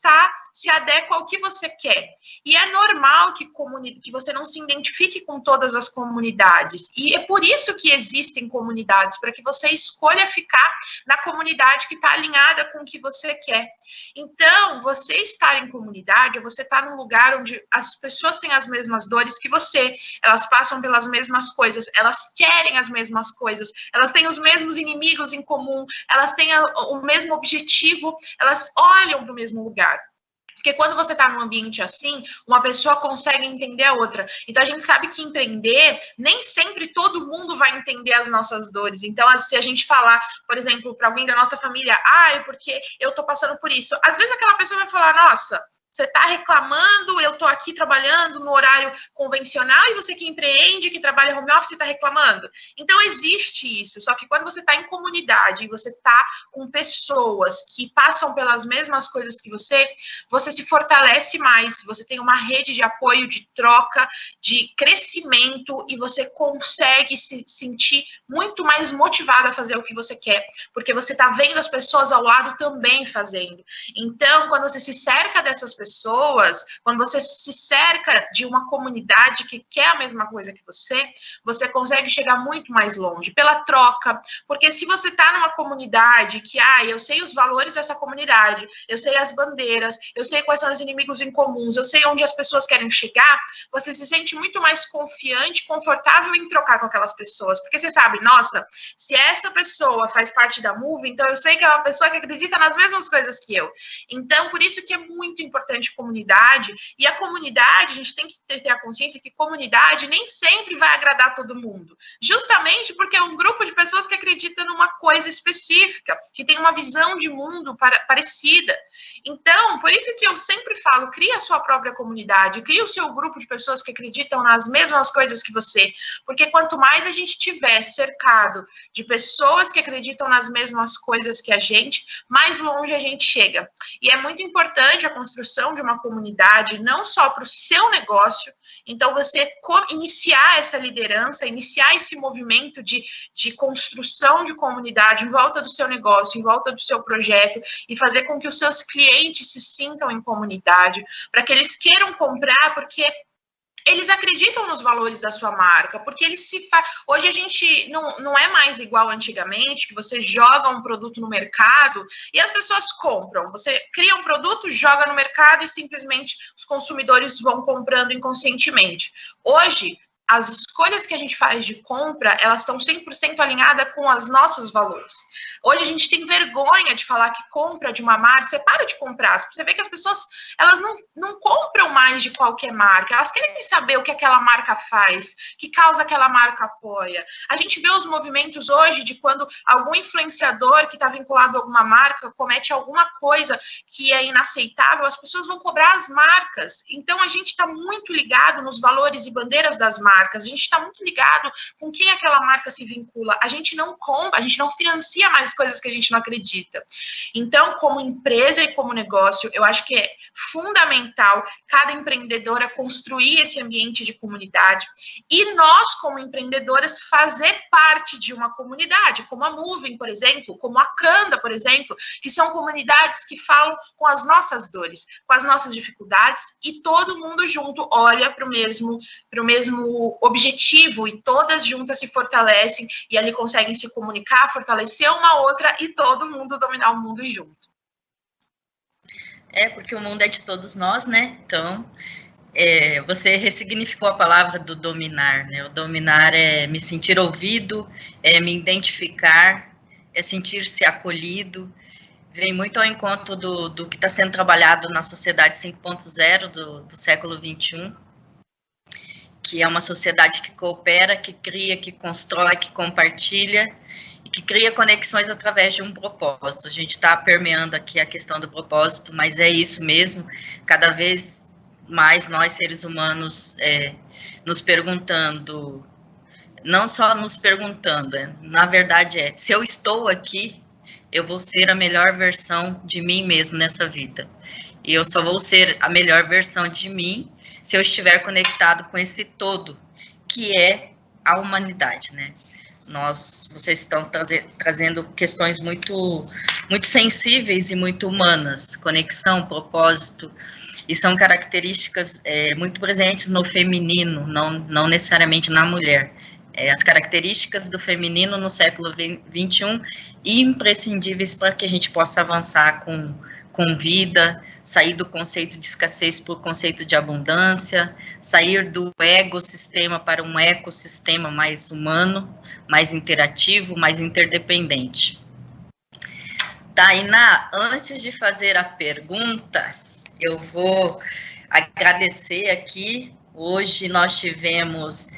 se adequa ao que você quer. E é normal que você não se identifique com todas as comunidades. E é por isso que existem comunidades, para que você escolha ficar na comunidade que está alinhada com o que você quer. Então, você estar em comunidade, você está num lugar onde as pessoas têm as mesmas dores que você, elas passam pelas mesmas coisas, elas querem as mesmas coisas, elas têm os mesmos inimigos em comum, elas têm o mesmo objetivo, elas olham para o mesmo lugar. Porque quando você está num ambiente assim, uma pessoa consegue entender a outra. Então, a gente sabe que empreender, nem sempre todo mundo vai entender as nossas dores. Então, se a gente falar, por exemplo, para alguém da nossa família, porque eu estou passando por isso. Às vezes aquela pessoa vai falar, nossa, Você está reclamando, eu estou aqui trabalhando no horário convencional e você que empreende, que trabalha home office, está reclamando. Então, existe isso, só que quando você está em comunidade e você está com pessoas que passam pelas mesmas coisas que você se fortalece mais, você tem uma rede de apoio, de troca, de crescimento e você consegue se sentir muito mais motivado a fazer o que você quer, porque você está vendo as pessoas ao lado também fazendo. Então, quando você se cerca dessas pessoas, quando você se cerca de uma comunidade que quer a mesma coisa que você consegue chegar muito mais longe, pela troca, porque se você está numa comunidade que, eu sei os valores dessa comunidade, eu sei as bandeiras, eu sei quais são os inimigos em comuns, eu sei onde as pessoas querem chegar, você se sente muito mais confiante, confortável em trocar com aquelas pessoas, porque você sabe, nossa, se essa pessoa faz parte da Move, então eu sei que é uma pessoa que acredita nas mesmas coisas que eu. Então, por isso que é muito importante comunidade, e a comunidade, a gente tem que ter a consciência que comunidade nem sempre vai agradar todo mundo, justamente porque é um grupo de pessoas que acreditam numa coisa específica, que tem uma visão de mundo parecida. Então, por isso que eu sempre falo, cria a sua própria comunidade, cria o seu grupo de pessoas que acreditam nas mesmas coisas que você, porque quanto mais a gente tiver cercado de pessoas que acreditam nas mesmas coisas que a gente, mais longe a gente chega. E é muito importante a construção de uma comunidade, não só para o seu negócio, então você iniciar essa liderança, iniciar esse movimento de construção de comunidade em volta do seu negócio, em volta do seu projeto, e fazer com que os seus clientes se sintam em comunidade, para que eles queiram comprar, porque eles acreditam nos valores da sua marca, porque eles hoje a gente não é mais igual antigamente, que você joga um produto no mercado e as pessoas compram. Você cria um produto, joga no mercado e simplesmente os consumidores vão comprando inconscientemente. Hoje, as escolhas que a gente faz de compra, elas estão 100% alinhadas com os nossos valores. Hoje a gente tem vergonha de falar que compra de uma marca, você para de comprar, você vê que as pessoas, elas não compram mais de qualquer marca, elas querem saber o que aquela marca faz, que causa aquela marca apoia. A gente vê os movimentos hoje de quando algum influenciador que está vinculado a alguma marca comete alguma coisa que é inaceitável, as pessoas vão cobrar as marcas. Então a gente está muito ligado nos valores e bandeiras das marcas. A gente está muito ligado com quem aquela marca se vincula. A gente não compra, a gente não financia mais coisas que a gente não acredita. Então, como empresa e como negócio, eu acho que é fundamental cada empreendedora construir esse ambiente de comunidade e nós, como empreendedoras, fazer parte de uma comunidade, como a Moving, por exemplo, como a Canda, por exemplo, que são comunidades que falam com as nossas dores, com as nossas dificuldades e todo mundo junto olha para o mesmo objetivo e todas juntas se fortalecem e ali conseguem se comunicar, fortalecer uma outra e todo mundo dominar o mundo junto.
Porque o mundo é de todos nós, né? Então, você ressignificou a palavra do dominar, né? O dominar é me sentir ouvido, é me identificar, é sentir-se acolhido. Vem muito ao encontro do que está sendo trabalhado na sociedade 5.0 do século XXI, que é uma sociedade que coopera, que cria, que constrói, que compartilha e que cria conexões através de um propósito. A gente está permeando aqui a questão do propósito, mas é isso mesmo, cada vez mais nós, seres humanos, nos perguntando, não só nos perguntando, na verdade se eu estou aqui, eu vou ser a melhor versão de mim mesmo nessa vida. E eu só vou ser a melhor versão de mim se eu estiver conectado com esse todo, que é a humanidade, né? Vocês estão trazendo questões muito, muito sensíveis e muito humanas, conexão, propósito, e são características muito presentes no feminino, não necessariamente na mulher. As características do feminino no século XXI, imprescindíveis para que a gente possa avançar com vida, sair do conceito de escassez para o conceito de abundância, sair do ecossistema para um ecossistema mais humano, mais interativo, mais interdependente. Tainá, antes de fazer a pergunta, eu vou agradecer aqui. Hoje nós tivemos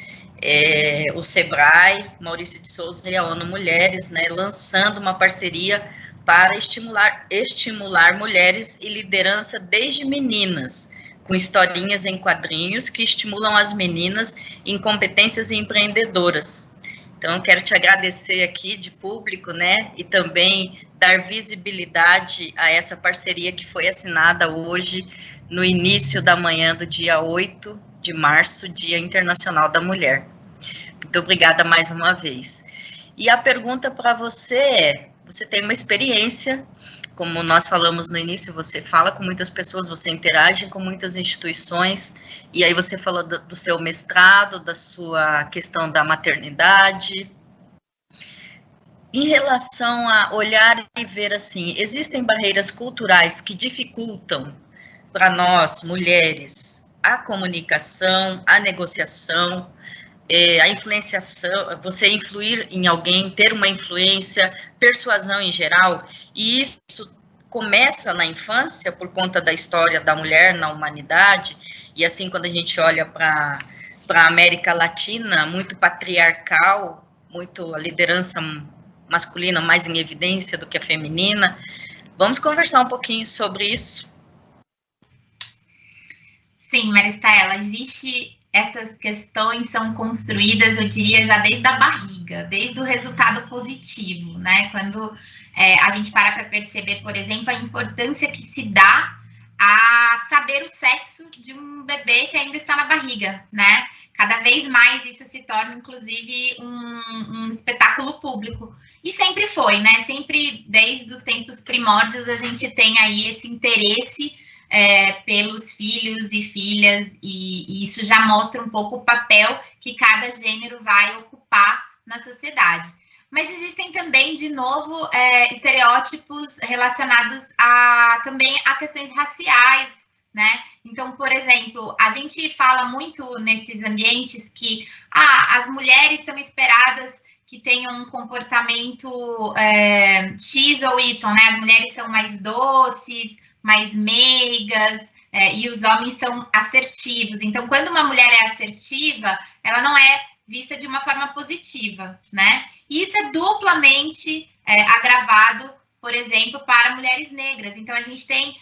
o Sebrae, Maurício de Souza e a ONU Mulheres, né, lançando uma parceria para estimular mulheres e liderança desde meninas, com historinhas em quadrinhos que estimulam as meninas em competências empreendedoras. Então, eu quero te agradecer aqui de público, né, e também dar visibilidade a essa parceria que foi assinada hoje, no início da manhã do dia 8 de março, Dia Internacional da Mulher. Muito obrigada mais uma vez. E a pergunta para você é, você tem uma experiência, como nós falamos no início, você fala com muitas pessoas, você interage com muitas instituições, e aí você falou do seu mestrado, da sua questão da maternidade. Em relação a olhar e ver assim, existem barreiras culturais que dificultam para nós, mulheres, a comunicação, a negociação, a influenciação, você influir em alguém, ter uma influência, persuasão em geral, e isso começa na infância por conta da história da mulher na humanidade, e assim quando a gente olha para a América Latina, muito patriarcal, muito a liderança masculina mais em evidência do que a feminina. Vamos conversar um pouquinho sobre isso?
Sim, Maristela, essas questões são construídas, eu diria, já desde a barriga, desde o resultado positivo, né? Quando a gente para perceber, por exemplo, a importância que se dá a saber o sexo de um bebê que ainda está na barriga, né? Cada vez mais isso se torna, inclusive, um espetáculo público. E sempre foi, né? Sempre, desde os tempos primórdios, a gente tem aí esse interesse pelos filhos e filhas, e isso já mostra um pouco o papel que cada gênero vai ocupar na sociedade. Mas existem também, de novo, estereótipos relacionados também a questões raciais, né? Então, por exemplo, a gente fala muito nesses ambientes que as mulheres são esperadas que tenham um comportamento X ou Y, né? As mulheres são mais doces, mais meigas, e os homens são assertivos. Então, quando uma mulher é assertiva, ela não é vista de uma forma positiva, né? E isso é duplamente agravado, por exemplo, para mulheres negras. Então, a gente tem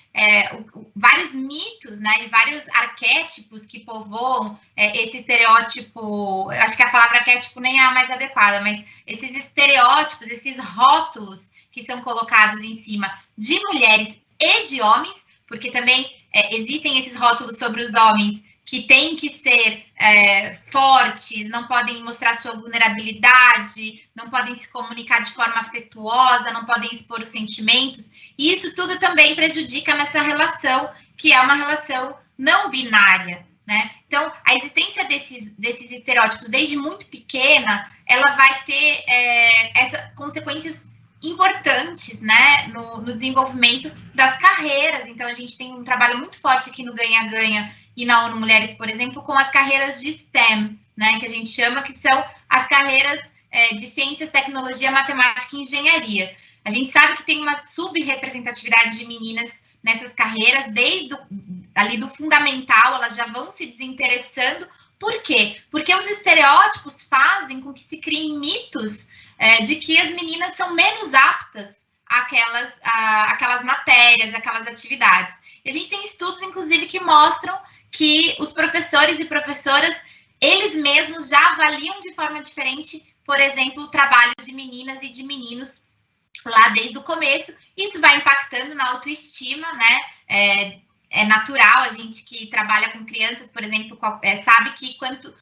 vários mitos, né, e vários arquétipos que povoam esse estereótipo. Eu acho que a palavra arquétipo nem é a mais adequada, mas esses estereótipos, esses rótulos que são colocados em cima de mulheres e de homens, porque também existem esses rótulos sobre os homens que têm que ser fortes, não podem mostrar sua vulnerabilidade, não podem se comunicar de forma afetuosa, não podem expor os sentimentos, e isso tudo também prejudica nessa relação, que é uma relação não binária, né? Então, a existência desses estereótipos desde muito pequena, ela vai ter essas consequências importantes, né, no desenvolvimento das carreiras. Então, a gente tem um trabalho muito forte aqui no Ganha-Ganha e na ONU Mulheres, por exemplo, com as carreiras de STEM, né, que a gente chama, que são as carreiras de ciências, tecnologia, matemática e engenharia. A gente sabe que tem uma subrepresentatividade de meninas nessas carreiras, desde ali do fundamental, elas já vão se desinteressando. Por quê? Porque os estereótipos fazem com que se criem mitos de que as meninas são menos aptas àquelas matérias, àquelas atividades. E a gente tem estudos, inclusive, que mostram que os professores e professoras, eles mesmos já avaliam de forma diferente, por exemplo, trabalhos de meninas e de meninos lá desde o começo. Isso vai impactando na autoestima, né? É natural, a gente que trabalha com crianças, por exemplo, sabe que quanto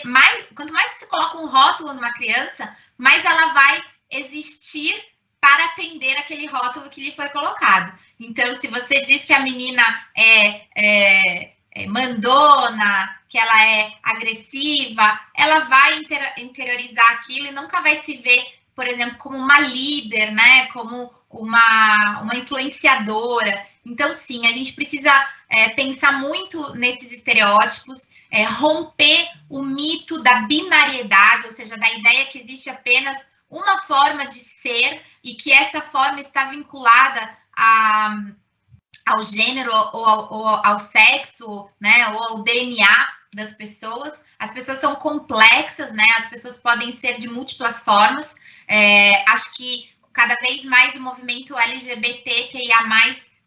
mais você coloca um rótulo numa criança, mais ela vai existir para atender aquele rótulo que lhe foi colocado. Então, se você diz que a menina é mandona, que ela é agressiva, ela vai interiorizar aquilo e nunca vai se ver, por exemplo, como uma líder, né? Como uma influenciadora. Então, sim, a gente precisa pensar muito nesses estereótipos, romper o mito da binariedade, ou seja, da ideia que existe apenas uma forma de ser e que essa forma está vinculada ao gênero ou ao sexo, né, ou ao DNA das pessoas. As pessoas são complexas, né, as pessoas podem ser de múltiplas formas. Acho que cada vez mais o movimento LGBTQIA+,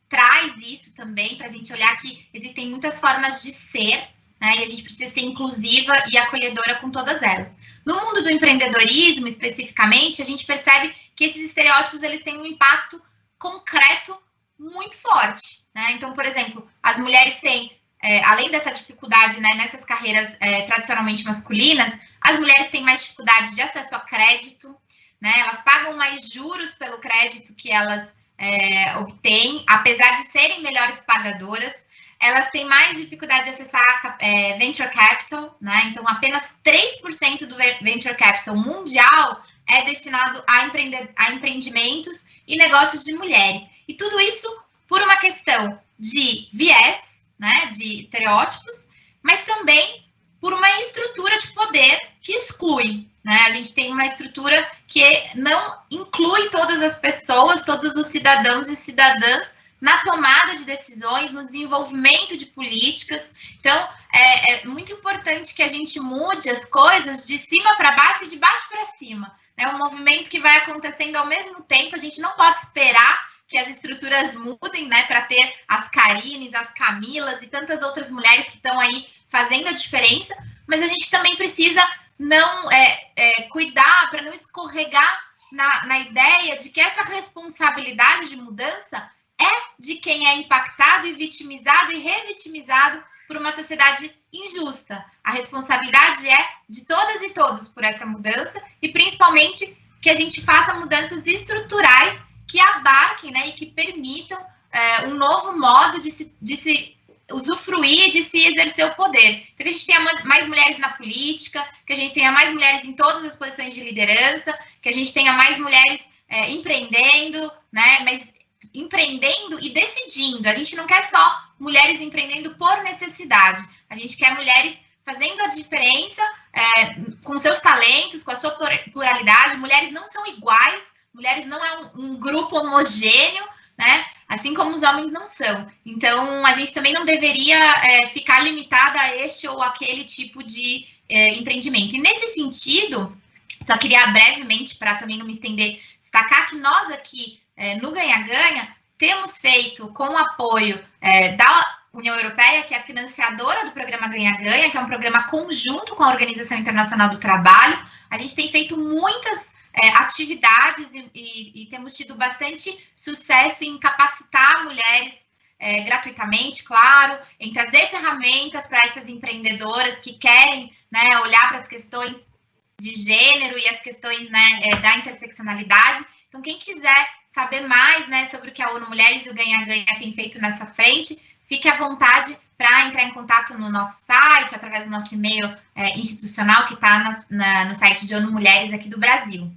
traz isso também, para a gente olhar que existem muitas formas de ser, né, e a gente precisa ser inclusiva e acolhedora com todas elas. No mundo do empreendedorismo, especificamente, a gente percebe que esses estereótipos eles têm um impacto concreto muito forte, né? Então, por exemplo, as mulheres têm, além dessa dificuldade, né, nessas carreiras tradicionalmente masculinas, as mulheres têm mais dificuldade de acesso a crédito, né? Elas pagam mais juros pelo crédito que elas obtêm, apesar de serem melhores pagadoras. Elas têm mais dificuldade de acessar venture capital, né? Então, apenas 3% do venture capital mundial é destinado a empreendimentos e negócios de mulheres. E tudo isso por uma questão de viés, né, de estereótipos, mas também por uma estrutura de poder que exclui, né? A gente tem uma estrutura que não inclui todas as pessoas, todos os cidadãos e cidadãs na tomada de decisões, no desenvolvimento de políticas. Então, é muito importante que a gente mude as coisas de cima para baixo e de baixo para cima. É um movimento que vai acontecendo ao mesmo tempo, a gente não pode esperar que as estruturas mudem, né, para ter as Karines, as Camilas e tantas outras mulheres que estão aí fazendo a diferença, mas a gente também precisa não cuidar para não escorregar na ideia de que essa responsabilidade de mudança é de quem é impactado e vitimizado e revitimizado por uma sociedade injusta. A responsabilidade é de todas e todos por essa mudança e, principalmente, que a gente faça mudanças estruturais que abarquem, né, e que permitam um novo modo de se usufruir, de se exercer o poder. Então, que a gente tenha mais mulheres na política, que a gente tenha mais mulheres em todas as posições de liderança, que a gente tenha mais mulheres empreendendo, né, mas empreendendo e decidindo. A gente não quer só mulheres empreendendo por necessidade. A gente quer mulheres fazendo a diferença com seus talentos, com a sua pluralidade. Mulheres não são iguais, mulheres não é um grupo homogêneo, né? Assim como os homens não são. Então, a gente também não deveria ficar limitada a este ou aquele tipo de empreendimento. E nesse sentido, só queria brevemente, para também não me estender, destacar que nós aqui no Ganha-Ganha, temos feito com o apoio da União Europeia, que é a financiadora do programa Ganha-Ganha, que é um programa conjunto com a Organização Internacional do Trabalho. A gente tem feito muitas atividades e temos tido bastante sucesso em capacitar mulheres gratuitamente, claro, em trazer ferramentas para essas empreendedoras que querem, né, olhar para as questões de gênero e as questões, né, da interseccionalidade. Então, quem quiser saber mais, né, sobre o que a ONU Mulheres e o Ganha-Ganha tem feito nessa frente, fique à vontade para entrar em contato no nosso site, através do nosso e-mail institucional, que está no site de ONU Mulheres aqui do Brasil.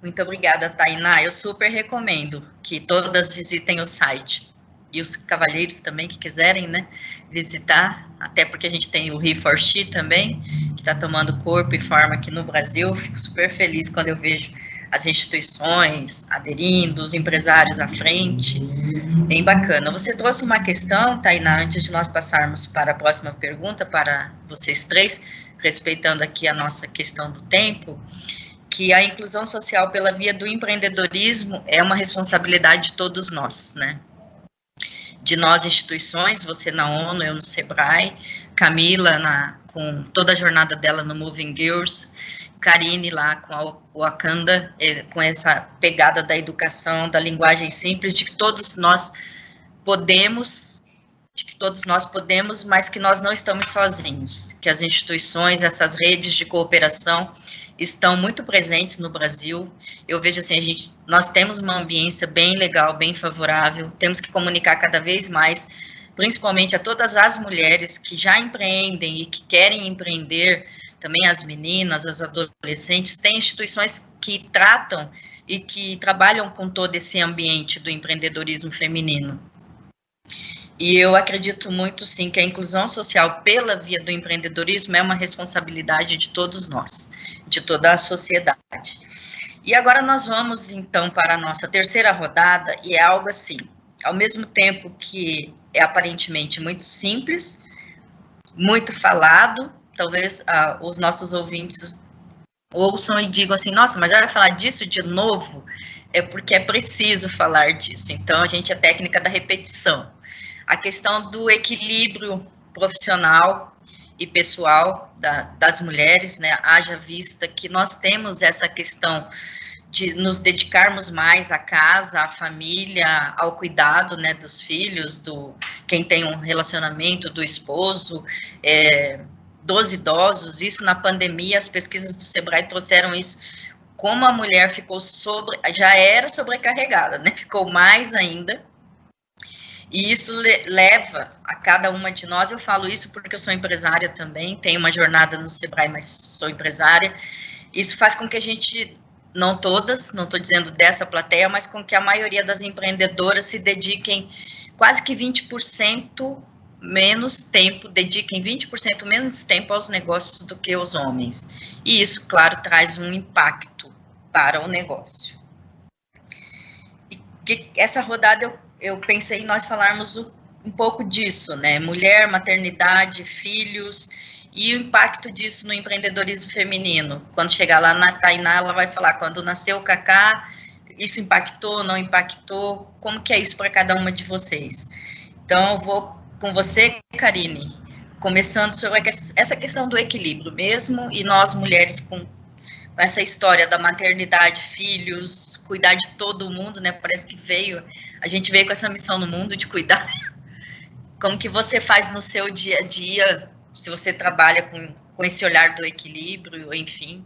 Muito obrigada, Tainá. Eu super recomendo que todas visitem o site. E os cavalheiros também, que quiserem, né, visitar, até porque a gente tem o He4She também, que está tomando corpo e forma aqui no Brasil. Fico super feliz quando eu vejo as instituições aderindo, os empresários à frente. Bem bacana. Você trouxe uma questão, Tainá, antes de nós passarmos para a próxima pergunta, para vocês três, respeitando aqui a nossa questão do tempo, que a inclusão social pela via do empreendedorismo é uma responsabilidade de todos nós, né? De nós, instituições, você na ONU, eu no SEBRAE, Camila com toda a jornada dela no Moving Girls, Karine lá com a Wakanda, com essa pegada da educação, da linguagem simples, de que todos nós podemos, mas que nós não estamos sozinhos, que as instituições, essas redes de cooperação estão muito presentes no Brasil. Eu vejo assim, nós temos uma ambiência bem legal, bem favorável, temos que comunicar cada vez mais, principalmente a todas as mulheres que já empreendem e que querem empreender, também as meninas, as adolescentes, tem instituições que tratam e que trabalham com todo esse ambiente do empreendedorismo feminino. E eu acredito muito, sim, que a inclusão social pela via do empreendedorismo é uma responsabilidade de todos nós, de toda a sociedade. E agora nós vamos, então, para a nossa terceira rodada, e é algo assim, ao mesmo tempo que é aparentemente muito simples, muito falado, talvez os nossos ouvintes ouçam e digam assim, nossa, mas vai falar disso de novo? É porque é preciso falar disso. Então, a técnica da repetição. A questão do equilíbrio profissional e pessoal das mulheres, né? Haja vista que nós temos essa questão de nos dedicarmos mais à casa, à família, ao cuidado, né, dos filhos, quem tem um relacionamento, do esposo, dos idosos. Isso na pandemia, as pesquisas do Sebrae trouxeram isso, como a mulher ficou já era sobrecarregada, né, ficou mais ainda. E isso leva a cada uma de nós, eu falo isso porque eu sou empresária também, tenho uma jornada no Sebrae, mas sou empresária. Isso faz com que a gente, não todas, não estou dizendo dessa plateia, mas com que a maioria das empreendedoras se dediquem quase que 20% menos tempo, dediquem 20% menos tempo aos negócios do que os homens. E isso, claro, traz um impacto para o negócio. E essa rodada eu pensei em nós falarmos um pouco disso, né? Mulher, maternidade, filhos e o impacto disso no empreendedorismo feminino. Quando chegar lá na Tainá, ela vai falar, quando nasceu o Cacá, isso impactou, não impactou? Como que é isso para cada uma de vocês? Então, eu vou com você, Karine, começando sobre essa questão do equilíbrio mesmo, e nós mulheres com essa história da maternidade, filhos, cuidar de todo mundo, né? Parece que a gente veio com essa missão no mundo de cuidar. Como que você faz no seu dia a dia, se você trabalha com esse olhar do equilíbrio, enfim.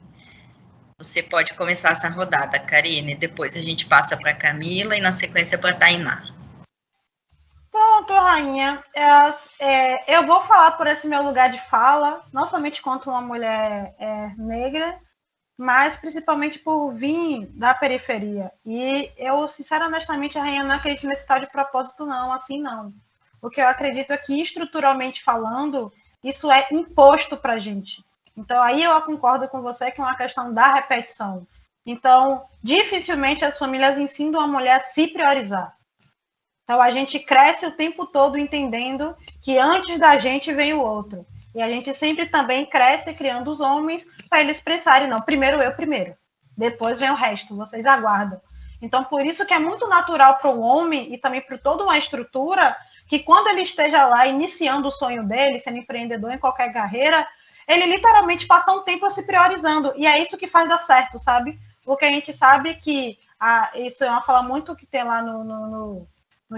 Você pode começar essa rodada, Karine, depois a gente passa para a Camila e na sequência para a Tainá.
Pronto, rainha. Eu vou falar por esse meu lugar de fala, não somente quanto uma mulher negra, mas principalmente por vir da periferia. E eu, honestamente, rainha, não acredito nesse tal de propósito, não, assim não. O que eu acredito é que, estruturalmente falando, isso é imposto para a gente. Então, aí eu concordo com você que é uma questão da repetição. Então, dificilmente as famílias ensinam a mulher a se priorizar. Então, a gente cresce o tempo todo entendendo que antes da gente vem o outro. E a gente sempre também cresce criando os homens para eles pensarem, não, primeiro eu, depois vem o resto, vocês aguardam. Então, por isso que é muito natural para o homem e também para toda uma estrutura que quando ele esteja lá iniciando o sonho dele, sendo empreendedor em qualquer carreira, ele literalmente passa um tempo se priorizando. E é isso que faz dar certo, sabe? Porque a gente sabe que, isso é uma fala muito que tem lá no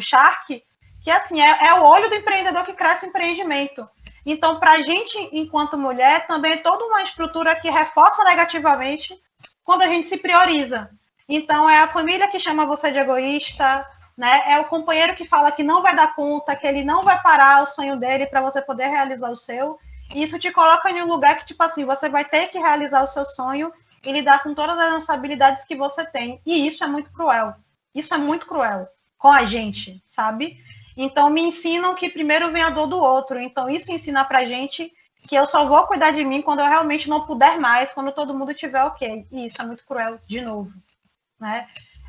Shark, que assim, é o olho do empreendedor que cresce o empreendimento. Então, para a gente, enquanto mulher, também é toda uma estrutura que reforça negativamente quando a gente se prioriza. Então, é a família que chama você de egoísta, né? É o companheiro que fala que não vai dar conta, que ele não vai parar o sonho dele para você poder realizar o seu. E isso te coloca em um lugar que, tipo assim, você vai ter que realizar o seu sonho e lidar com todas as responsabilidades que você tem. E isso é muito cruel. Isso é muito cruel com a gente, sabe? Então, me ensinam que primeiro vem a dor do outro. Então, isso ensina pra gente que eu só vou cuidar de mim quando eu realmente não puder mais, quando todo mundo estiver ok. E isso é muito cruel, de novo, né?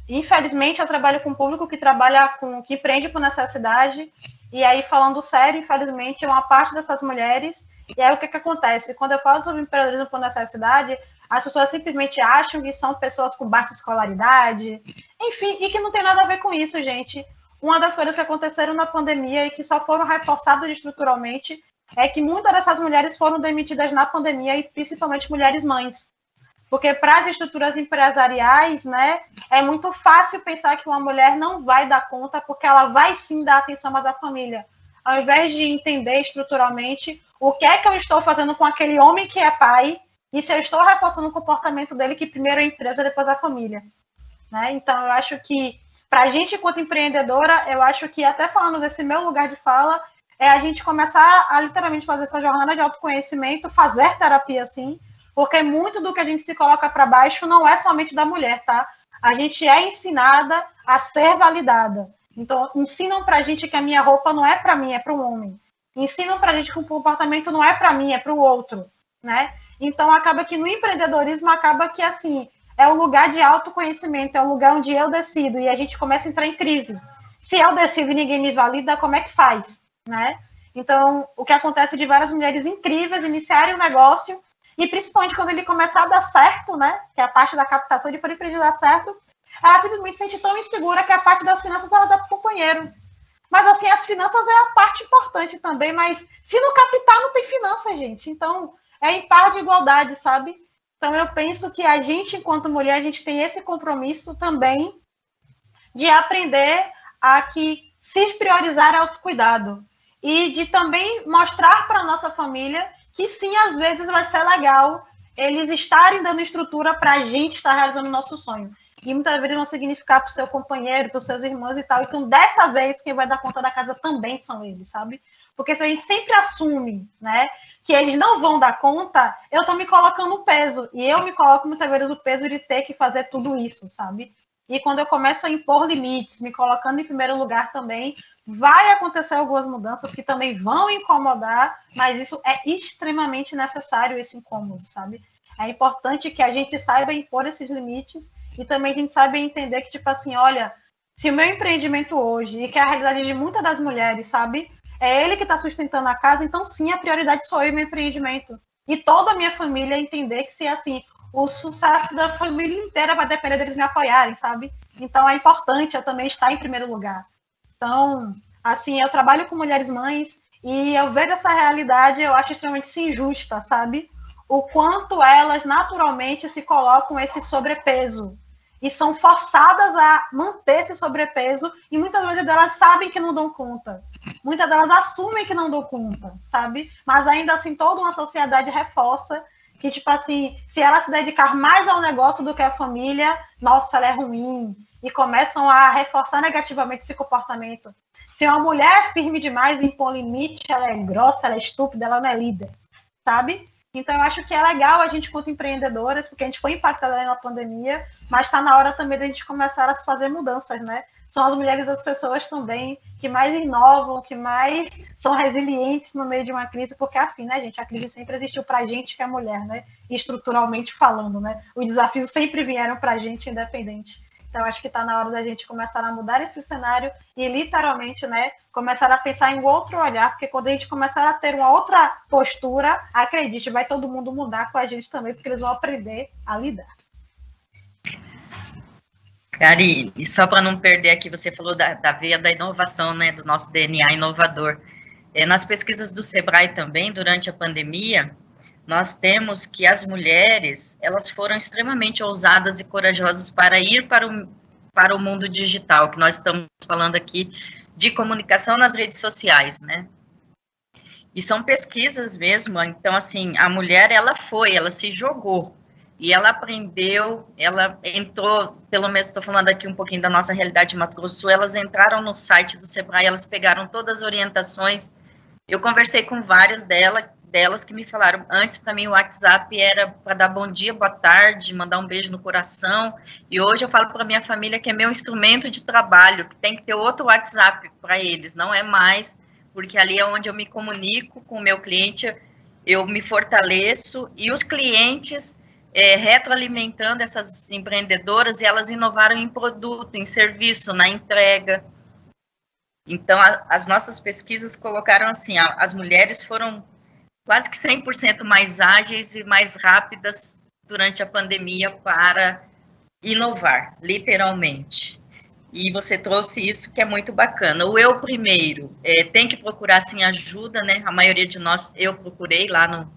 Infelizmente, eu trabalho com um público que que empreende por necessidade. E aí, falando sério, infelizmente, uma parte dessas mulheres... E aí, o que acontece? Quando eu falo sobre empreendedorismo por necessidade, as pessoas simplesmente acham que são pessoas com baixa escolaridade. Enfim, e que não tem nada a ver com isso, gente. Uma das coisas que aconteceram na pandemia e que só foram reforçadas estruturalmente é que muitas dessas mulheres foram demitidas na pandemia e principalmente mulheres mães. Porque para as estruturas empresariais, né, é muito fácil pensar que uma mulher não vai dar conta porque ela vai sim dar atenção mais à família. Ao invés de entender estruturalmente o que é que eu estou fazendo com aquele homem que é pai e se eu estou reforçando o comportamento dele, que primeiro é a empresa, depois a família. Né? Então, eu acho que para a gente, enquanto empreendedora, eu acho que, até falando desse meu lugar de fala, é a gente começar a literalmente fazer essa jornada de autoconhecimento, fazer terapia, sim, porque muito do que a gente se coloca para baixo não é somente da mulher, tá? A gente é ensinada a ser validada. Então, ensinam para a gente que a minha roupa não é para mim, é para um homem. Ensinam para a gente que o comportamento não é para mim, é para o outro, né? Então, acaba que no empreendedorismo, acaba que, assim, é um lugar de autoconhecimento, é um lugar onde eu decido e a gente começa a entrar em crise. Se eu decido e ninguém me valida, como é que faz, né? Então, o que acontece de várias mulheres incríveis iniciarem um negócio E principalmente quando ele começar a dar certo, né? Que é a parte da captação, ele for empreendido dar certo, ela simplesmente se sente tão insegura que a parte das finanças ela dá para o companheiro. Mas, assim, as finanças é a parte importante também, mas se não captar, não tem finanças, gente. Então, é em par de igualdade, sabe? Então, eu penso que a gente, enquanto mulher, a gente tem esse compromisso também de aprender a que se priorizar autocuidado. E de também mostrar para a nossa família que, sim, às vezes vai ser legal eles estarem dando estrutura para a gente estar realizando o nosso sonho. E muitas vezes vão significar para o seu companheiro, para os seus irmãos e tal. Então, dessa vez, quem vai dar conta da casa também são eles, sabe? Porque se a gente sempre assume, né, que eles não vão dar conta, eu estou me colocando um peso. E eu me coloco muitas vezes o peso de ter que fazer tudo isso, sabe? E quando eu começo a impor limites, me colocando em primeiro lugar também, vai acontecer algumas mudanças que também vão incomodar, mas isso é extremamente necessário, esse incômodo, sabe? É importante que a gente saiba impor esses limites e também a gente saiba entender que, tipo assim, olha, se o meu empreendimento hoje, e que é a realidade de muitas das mulheres, sabe? É ele que está sustentando a casa, então sim, a prioridade sou eu e meu empreendimento. E toda a minha família entender que se assim, o sucesso da família inteira vai depender deles me apoiarem, sabe? Então é importante eu também estar em primeiro lugar. Então, assim, eu trabalho com mulheres mães e eu vejo essa realidade, eu acho extremamente injusta, sabe? O quanto elas naturalmente se colocam esse sobrepeso e são forçadas a manter esse sobrepeso e muitas vezes elas sabem que não dão conta. Muitas delas assumem que não dão conta, sabe? Mas ainda assim toda uma sociedade reforça que, tipo assim, se ela se dedicar mais ao negócio do que à família, nossa, ela é ruim. E começam a reforçar negativamente esse comportamento. Se uma mulher é firme demais em impor limite, ela é grossa, ela é estúpida, ela não é líder, sabe? Então, eu acho que é legal a gente, quanto empreendedoras, porque a gente foi impactada na pandemia, mas está na hora também da gente começar a se fazer mudanças, né? São as mulheres as pessoas também que mais inovam, que mais são resilientes no meio de uma crise, porque, afim, né, gente? A crise sempre existiu para a gente que é mulher, né? Estruturalmente falando, né? Os desafios sempre vieram para a gente, independente. Então, acho que está na hora da gente começar a mudar esse cenário e, literalmente, né, começar a pensar em um outro olhar, porque quando a gente começar a ter uma outra postura, acredite, vai todo mundo mudar com a gente também, porque eles vão aprender a lidar.
Karine, e só para não perder aqui, você falou da veia da inovação, né, do nosso DNA inovador. Nas pesquisas do Sebrae também, durante a pandemia, nós temos que as mulheres, elas foram extremamente ousadas e corajosas para ir para o mundo digital, que nós estamos falando aqui de comunicação nas redes sociais, né? E são pesquisas mesmo, então, assim, a mulher, ela se jogou, e ela aprendeu, ela entrou, pelo menos estou falando aqui um pouquinho da nossa realidade de Mato Grosso, elas entraram no site do Sebrae, elas pegaram todas as orientações, eu conversei com várias delas que me falaram, antes para mim o WhatsApp era para dar bom dia, boa tarde, mandar um beijo no coração, e hoje eu falo para minha família que é meu instrumento de trabalho, que tem que ter outro WhatsApp para eles, não é mais, porque ali é onde eu me comunico com o meu cliente, eu me fortaleço, e os clientes retroalimentando essas empreendedoras, e elas inovaram em produto, em serviço, na entrega. Então, as nossas pesquisas colocaram assim, as mulheres foram quase que 100% mais ágeis e mais rápidas durante a pandemia para inovar, literalmente. E você trouxe isso que é muito bacana. O eu primeiro, tem que procurar, sim, ajuda, né? A maioria de nós, eu procurei lá no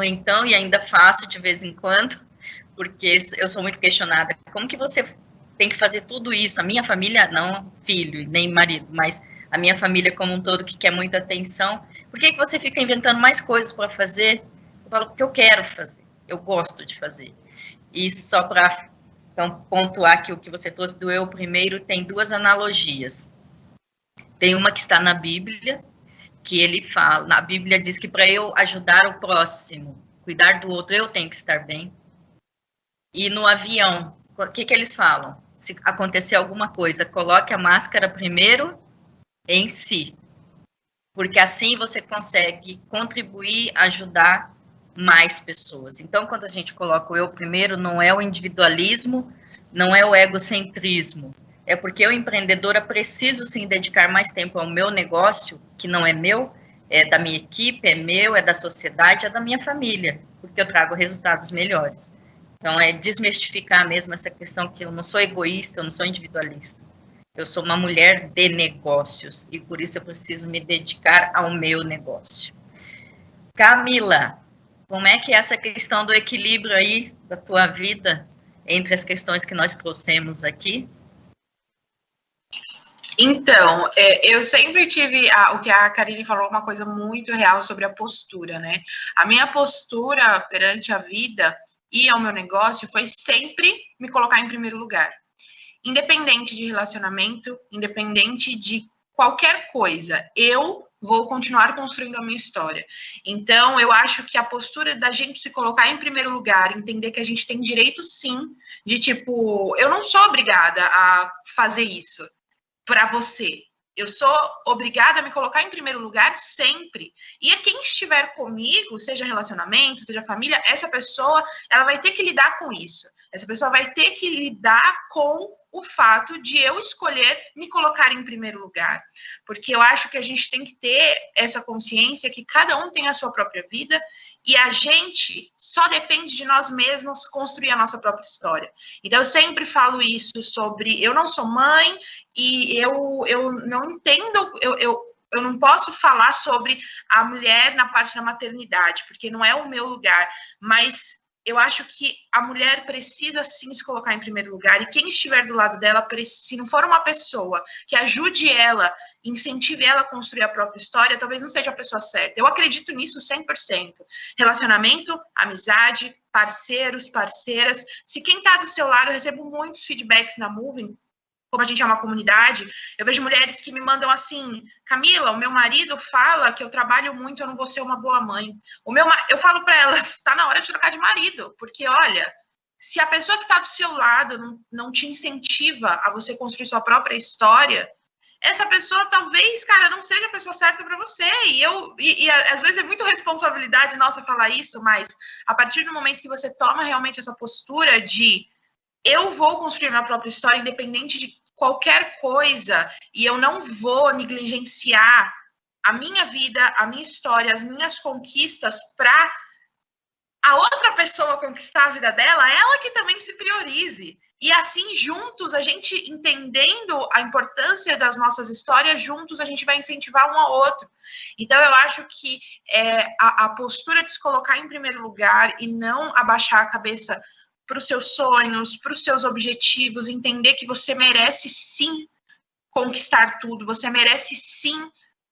então, e ainda faço de vez em quando, porque eu sou muito questionada. Como que você tem que fazer tudo isso? A minha família, não filho, nem marido, mas a minha família como um todo, que quer muita atenção, por que você fica inventando mais coisas para fazer? Eu falo, porque eu quero fazer, eu gosto de fazer. E só para então, pontuar que o que você trouxe do eu primeiro, tem duas analogias. Tem uma que está na Bíblia, que ele fala, na Bíblia diz que para eu ajudar o próximo, cuidar do outro, eu tenho que estar bem. E no avião, o que eles falam? Se acontecer alguma coisa, coloque a máscara primeiro em si, porque assim você consegue contribuir, ajudar mais pessoas. Então, quando a gente coloca o eu primeiro, não é o individualismo, não é o egocentrismo, é porque eu, empreendedora, preciso sim dedicar mais tempo ao meu negócio, que não é meu, é da minha equipe, é meu, é da sociedade, é da minha família, porque eu trago resultados melhores. Então, é desmistificar mesmo essa questão que eu não sou egoísta, eu não sou individualista. Eu sou uma mulher de negócios e por isso eu preciso me dedicar ao meu negócio. Camila, como é que é essa questão do equilíbrio aí da tua vida entre as questões que nós trouxemos aqui?
Então, eu sempre tive, o que a Karine falou, uma coisa muito real sobre a postura, né? A minha postura perante a vida e ao meu negócio foi sempre me colocar em primeiro lugar. Independente de relacionamento, independente de qualquer coisa, eu vou continuar construindo a minha história. Então, eu acho que a postura da gente se colocar em primeiro lugar, entender que a gente tem direito, sim, de tipo, eu não sou obrigada a fazer isso para você. Eu sou obrigada a me colocar em primeiro lugar sempre. E quem estiver comigo, seja relacionamento, seja família, essa pessoa, ela vai ter que lidar com isso. Essa pessoa vai ter que lidar com o fato de eu escolher me colocar em primeiro lugar. Porque eu acho que a gente tem que ter essa consciência que cada um tem a sua própria vida e a gente só depende de nós mesmos construir a nossa própria história. Então, eu sempre falo isso sobre... Eu não sou mãe e eu não entendo... Eu não posso falar sobre a mulher na parte da maternidade, porque não é o meu lugar, mas... Eu acho que a mulher precisa, sim, se colocar em primeiro lugar. E quem estiver do lado dela, se não for uma pessoa que ajude ela, incentive ela a construir a própria história, talvez não seja a pessoa certa. Eu acredito nisso 100%. Relacionamento, amizade, parceiros, parceiras. Se quem está do seu lado, eu recebo muitos feedbacks na Moving, como a gente é uma comunidade, eu vejo mulheres que me mandam assim, Camila, o meu marido fala que eu trabalho muito, eu não vou ser uma boa mãe. Eu falo para elas, está na hora de trocar de marido, porque olha, se a pessoa que está do seu lado não te incentiva a você construir sua própria história, essa pessoa talvez, cara, não seja a pessoa certa para você. E às vezes é muito responsabilidade nossa falar isso, mas a partir do momento que você toma realmente essa postura de eu vou construir minha própria história, independente de qualquer coisa, e eu não vou negligenciar a minha vida, a minha história, as minhas conquistas para a outra pessoa conquistar a vida dela, ela que também se priorize. E assim, juntos, a gente entendendo a importância das nossas histórias, juntos a gente vai incentivar um ao outro. Então, eu acho que a postura de se colocar em primeiro lugar e não abaixar a cabeça para os seus sonhos, para os seus objetivos, entender que você merece sim conquistar tudo, você merece sim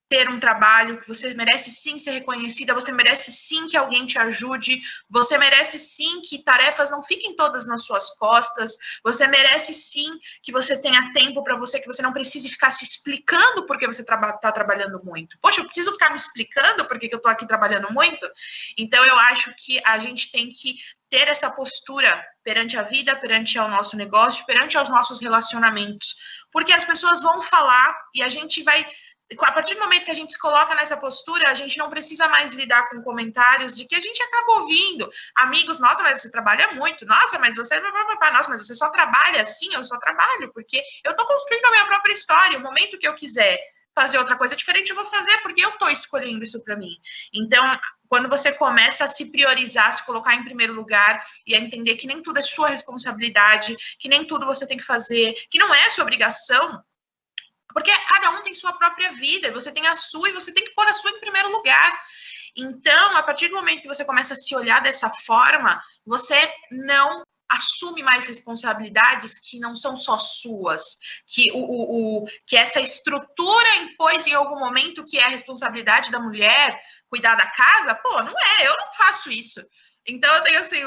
ter um trabalho, que você merece sim ser reconhecida, você merece sim que alguém te ajude, você merece sim que tarefas não fiquem todas nas suas costas, você merece sim que você tenha tempo para você, que você não precise ficar se explicando porque você está trabalhando muito. Poxa, eu preciso ficar me explicando porque eu estou aqui trabalhando muito? Então, eu acho que a gente tem que ter essa postura perante a vida, perante ao nosso negócio, perante aos nossos relacionamentos. Porque as pessoas vão falar e a gente vai... A partir do momento que a gente se coloca nessa postura, a gente não precisa mais lidar com comentários de que a gente acaba ouvindo. Amigos, nossa, mas você trabalha muito. Nossa, mas você... Nossa, mas você só trabalha assim? Eu só trabalho, porque eu estou construindo a minha própria história. O momento que eu quiser fazer outra coisa diferente, eu vou fazer, porque eu estou escolhendo isso para mim. Então, quando você começa a se priorizar, a se colocar em primeiro lugar e a entender que nem tudo é sua responsabilidade, que nem tudo você tem que fazer, que não é sua obrigação, porque cada um tem sua própria vida, você tem a sua e você tem que pôr a sua em primeiro lugar. Então, a partir do momento que você começa a se olhar dessa forma, você não assume mais responsabilidades que não são só suas, que essa estrutura impôs em algum momento que é a responsabilidade da mulher cuidar da casa, pô, não é, eu não faço isso. Então, eu tenho assim,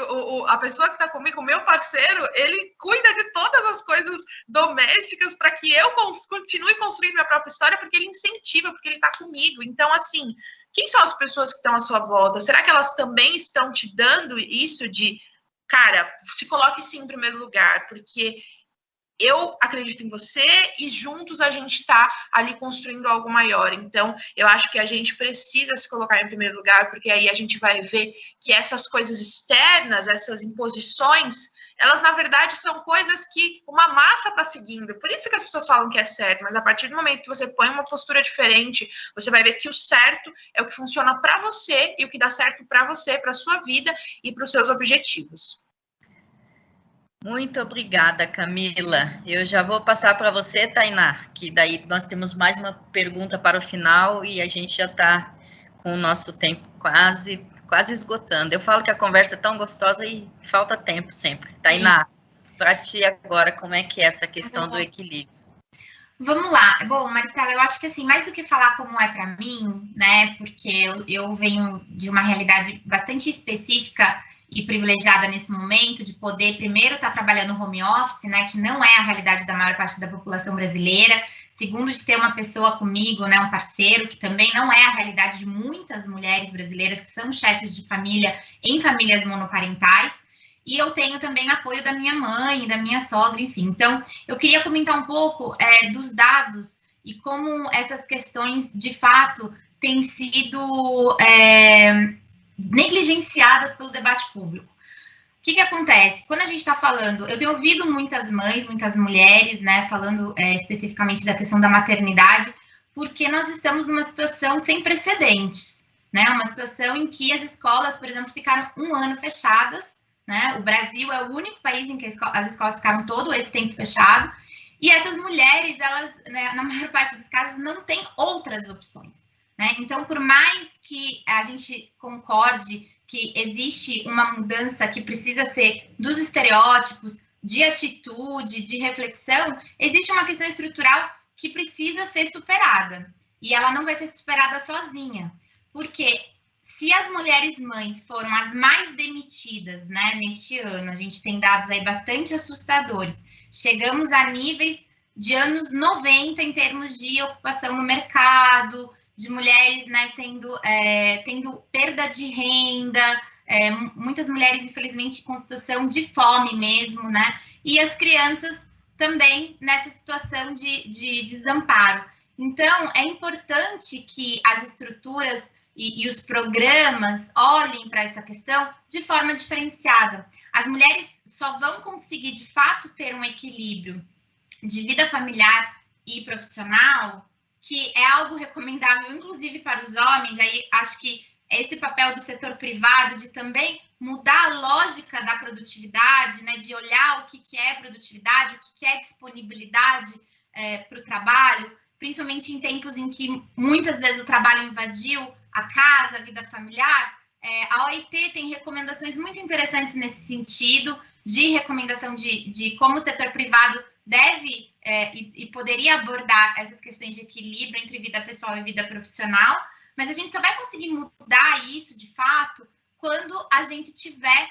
a pessoa que está comigo, o meu parceiro, ele cuida de todas as coisas domésticas para que eu continue construindo minha própria história, porque ele incentiva, porque ele está comigo. Então, assim, quem são as pessoas que estão à sua volta? Será que elas também estão te dando isso de, cara, se coloque sim em primeiro lugar, porque eu acredito em você e juntos a gente está ali construindo algo maior. Então, eu acho que a gente precisa se colocar em primeiro lugar, porque aí a gente vai ver que essas coisas externas, essas imposições, elas, na verdade, são coisas que uma massa está seguindo. Por isso que as pessoas falam que é certo, mas a partir do momento que você põe uma postura diferente, você vai ver que o certo é o que funciona para você e o que dá certo para você, para a sua vida e para os seus objetivos.
Muito obrigada, Camila. Eu já vou passar para você, Tainá, que daí nós temos mais uma pergunta para o final e a gente já está com o nosso tempo quase esgotando. Eu falo que a conversa é tão gostosa e falta tempo sempre. Tainá, para ti agora, como é que é essa questão do equilíbrio?
Vamos lá. Bom, Maricela, eu acho que assim, mais do que falar como é para mim, né, porque eu venho de uma realidade bastante específica e privilegiada nesse momento de poder, primeiro, estar trabalhando home office, né, que não é a realidade da maior parte da população brasileira. Segundo, de ter uma pessoa comigo, né, um parceiro, que também não é a realidade de muitas mulheres brasileiras que são chefes de família em famílias monoparentais. E eu tenho também apoio da minha mãe, da minha sogra, enfim. Então, eu queria comentar um pouco dos dados e como essas questões, de fato, têm sido negligenciadas pelo debate público. O que acontece? Quando a gente está falando, eu tenho ouvido muitas mães, muitas mulheres, né, falando especificamente da questão da maternidade, porque nós estamos numa situação sem precedentes, né, uma situação em que as escolas, por exemplo, ficaram 1 ano fechadas, né, o Brasil é o único país em que as escolas ficaram todo esse tempo fechado, e essas mulheres, elas, né, na maior parte dos casos, não têm outras opções. Né? Então, por mais que a gente concorde que existe uma mudança que precisa ser dos estereótipos, de atitude, de reflexão, existe uma questão estrutural que precisa ser superada. E ela não vai ser superada sozinha. Porque se as mulheres mães foram as mais demitidas, né, neste ano, a gente tem dados aí bastante assustadores, chegamos a níveis de anos 90 em termos de ocupação no mercado, de mulheres, né, tendo perda de renda, muitas mulheres, infelizmente, com situação de fome mesmo, né? E as crianças também nessa situação de desamparo. Então, é importante que as estruturas e os programas olhem para essa questão de forma diferenciada. As mulheres só vão conseguir, de fato, ter um equilíbrio de vida familiar e profissional, que é algo recomendável, inclusive para os homens. Aí acho que esse papel do setor privado de também mudar a lógica da produtividade, né, de olhar o que é produtividade, o que é disponibilidade para o trabalho, principalmente em tempos em que muitas vezes o trabalho invadiu a casa, a vida familiar. A OIT tem recomendações muito interessantes nesse sentido, de recomendação de como o setor privado deve e poderia abordar essas questões de equilíbrio entre vida pessoal e vida profissional, mas a gente só vai conseguir mudar isso, de fato, quando a gente tiver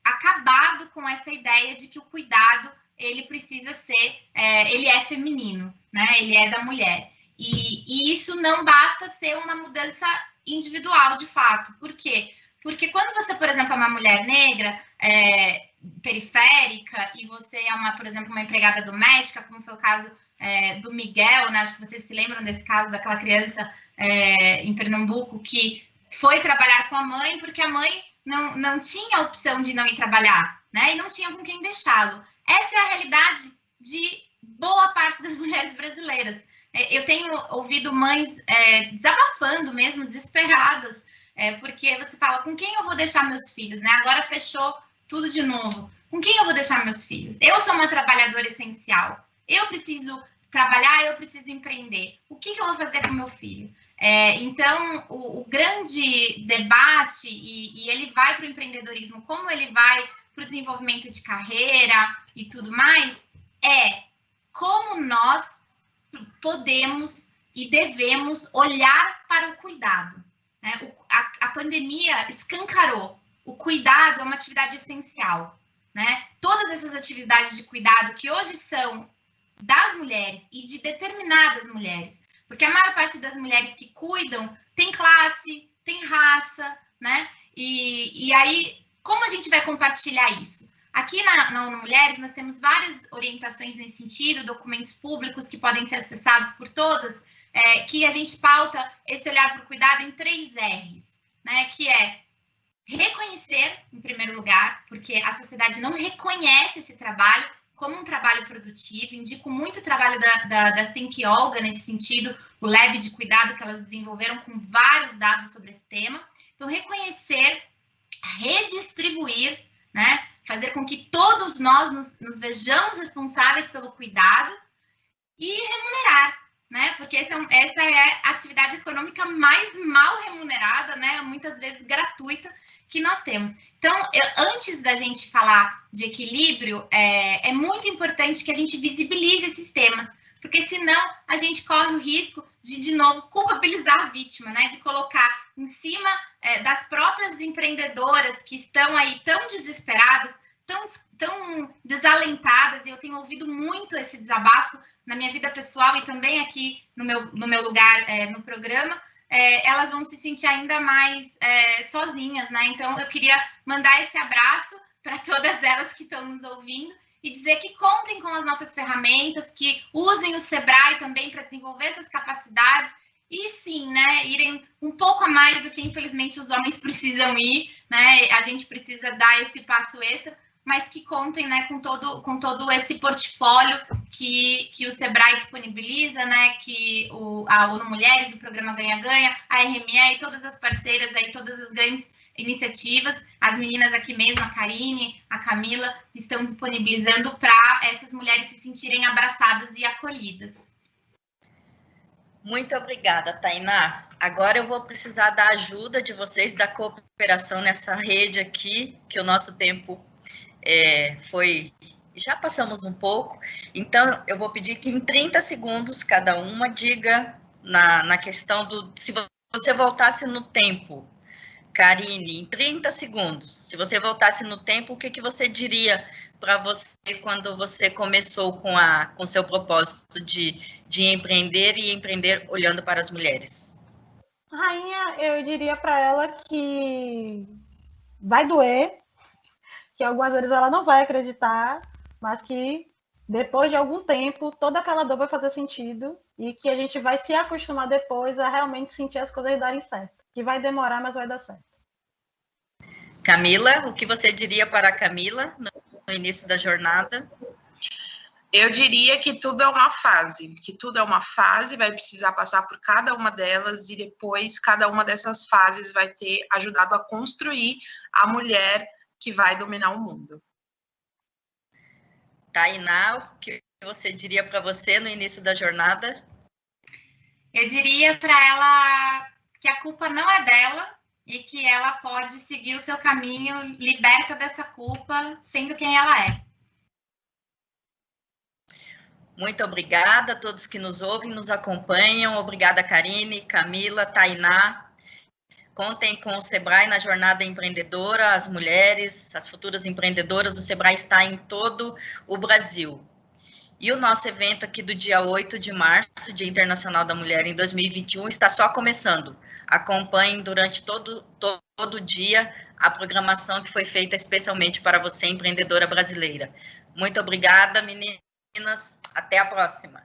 acabado com essa ideia de que o cuidado, ele precisa ser, ele é feminino, né? Ele é da mulher. E isso não basta ser uma mudança individual, de fato. Por quê? Porque quando você, por exemplo, é uma mulher negra, periférica, e você é, por exemplo, uma empregada doméstica, como foi o caso do Miguel, né? Acho que vocês se lembram desse caso daquela criança em Pernambuco que foi trabalhar com a mãe porque a mãe não tinha a opção de não ir trabalhar, né? E não tinha com quem deixá-lo. Essa é a realidade de boa parte das mulheres brasileiras. Eu tenho ouvido mães desabafando mesmo, desesperadas, porque você fala, com quem eu vou deixar meus filhos, né? Agora fechou tudo de novo. Com quem eu vou deixar meus filhos? Eu sou uma trabalhadora essencial. Eu preciso trabalhar, eu preciso empreender. O que eu vou fazer com meu filho? Então, o grande debate, e ele vai para o empreendedorismo, como ele vai para o desenvolvimento de carreira e tudo mais, como nós podemos e devemos olhar para o cuidado. Né? A pandemia escancarou. O cuidado é uma atividade essencial. Né? Todas essas atividades de cuidado que hoje são das mulheres e de determinadas mulheres, porque a maior parte das mulheres que cuidam tem classe, tem raça, né? E aí, como a gente vai compartilhar isso? Aqui na ONU Mulheres, nós temos várias orientações nesse sentido, documentos públicos que podem ser acessados por todas, que a gente pauta esse olhar para o cuidado em 3 R's, né? Que é reconhecer, em primeiro lugar, porque a sociedade não reconhece esse trabalho como um trabalho produtivo. Indico muito o trabalho da Think Olga nesse sentido, o Lab de Cuidado que elas desenvolveram com vários dados sobre esse tema. Então, reconhecer, redistribuir, né? Fazer com que todos nós nos vejamos responsáveis pelo cuidado e remunerar, né? Porque essa é a atividade econômica mais mal remunerada, né? Muitas vezes gratuita, que nós temos. Então, antes da gente falar de equilíbrio, é muito importante que a gente visibilize esses temas, porque senão a gente corre o risco de novo, culpabilizar a vítima, né? De colocar em cima das próprias empreendedoras que estão aí tão desesperadas, tão desalentadas, e eu tenho ouvido muito esse desabafo na minha vida pessoal e também aqui no meu lugar no programa. Elas vão se sentir ainda mais sozinhas, né? Então, eu queria mandar esse abraço para todas elas que estão nos ouvindo e dizer que contem com as nossas ferramentas, que usem o Sebrae também para desenvolver essas capacidades e, sim, né, irem um pouco a mais do que, infelizmente, os homens precisam ir, né? A gente precisa dar esse passo extra, mas que contem, né, com todo esse portfólio que o Sebrae disponibiliza, né, que a ONU Mulheres, o programa Ganha-Ganha, a RME e todas as parceiras aí, todas as grandes iniciativas, as meninas aqui mesmo, a Karine, a Camila, estão disponibilizando para essas mulheres se sentirem abraçadas e acolhidas.
Muito obrigada, Tainá. Agora eu vou precisar da ajuda de vocês, da cooperação nessa rede aqui, que o nosso tempo já passamos um pouco. Então, eu vou pedir que em 30 segundos cada uma diga na questão se você voltasse no tempo, Karine, em 30 segundos, se você voltasse no tempo, o que você diria para você quando você começou com seu propósito de empreender e empreender olhando para as mulheres?
Rainha, eu diria para ela que vai doer, que algumas vezes ela não vai acreditar, mas que depois de algum tempo, toda aquela dor vai fazer sentido e que a gente vai se acostumar depois a realmente sentir as coisas darem certo. Que vai demorar, mas vai dar certo.
Camila, o que você diria para a Camila no início da jornada?
Eu diria que tudo é uma fase, vai precisar passar por cada uma delas e depois cada uma dessas fases vai ter ajudado a construir a mulher que vai dominar o mundo.
Tainá, o que você diria para você no início da jornada?
Eu diria para ela que a culpa não é dela e que ela pode seguir o seu caminho liberta dessa culpa, sendo quem ela é.
Muito obrigada a todos que nos ouvem, nos acompanham. Obrigada, Karine, Camila, Tainá. Contem com o Sebrae na jornada empreendedora, as mulheres, as futuras empreendedoras. O Sebrae está em todo o Brasil. E o nosso evento aqui do dia 8 de março, Dia Internacional da Mulher, em 2021, está só começando. Acompanhem durante todo o dia a programação que foi feita especialmente para você, empreendedora brasileira. Muito obrigada, meninas. Até a próxima.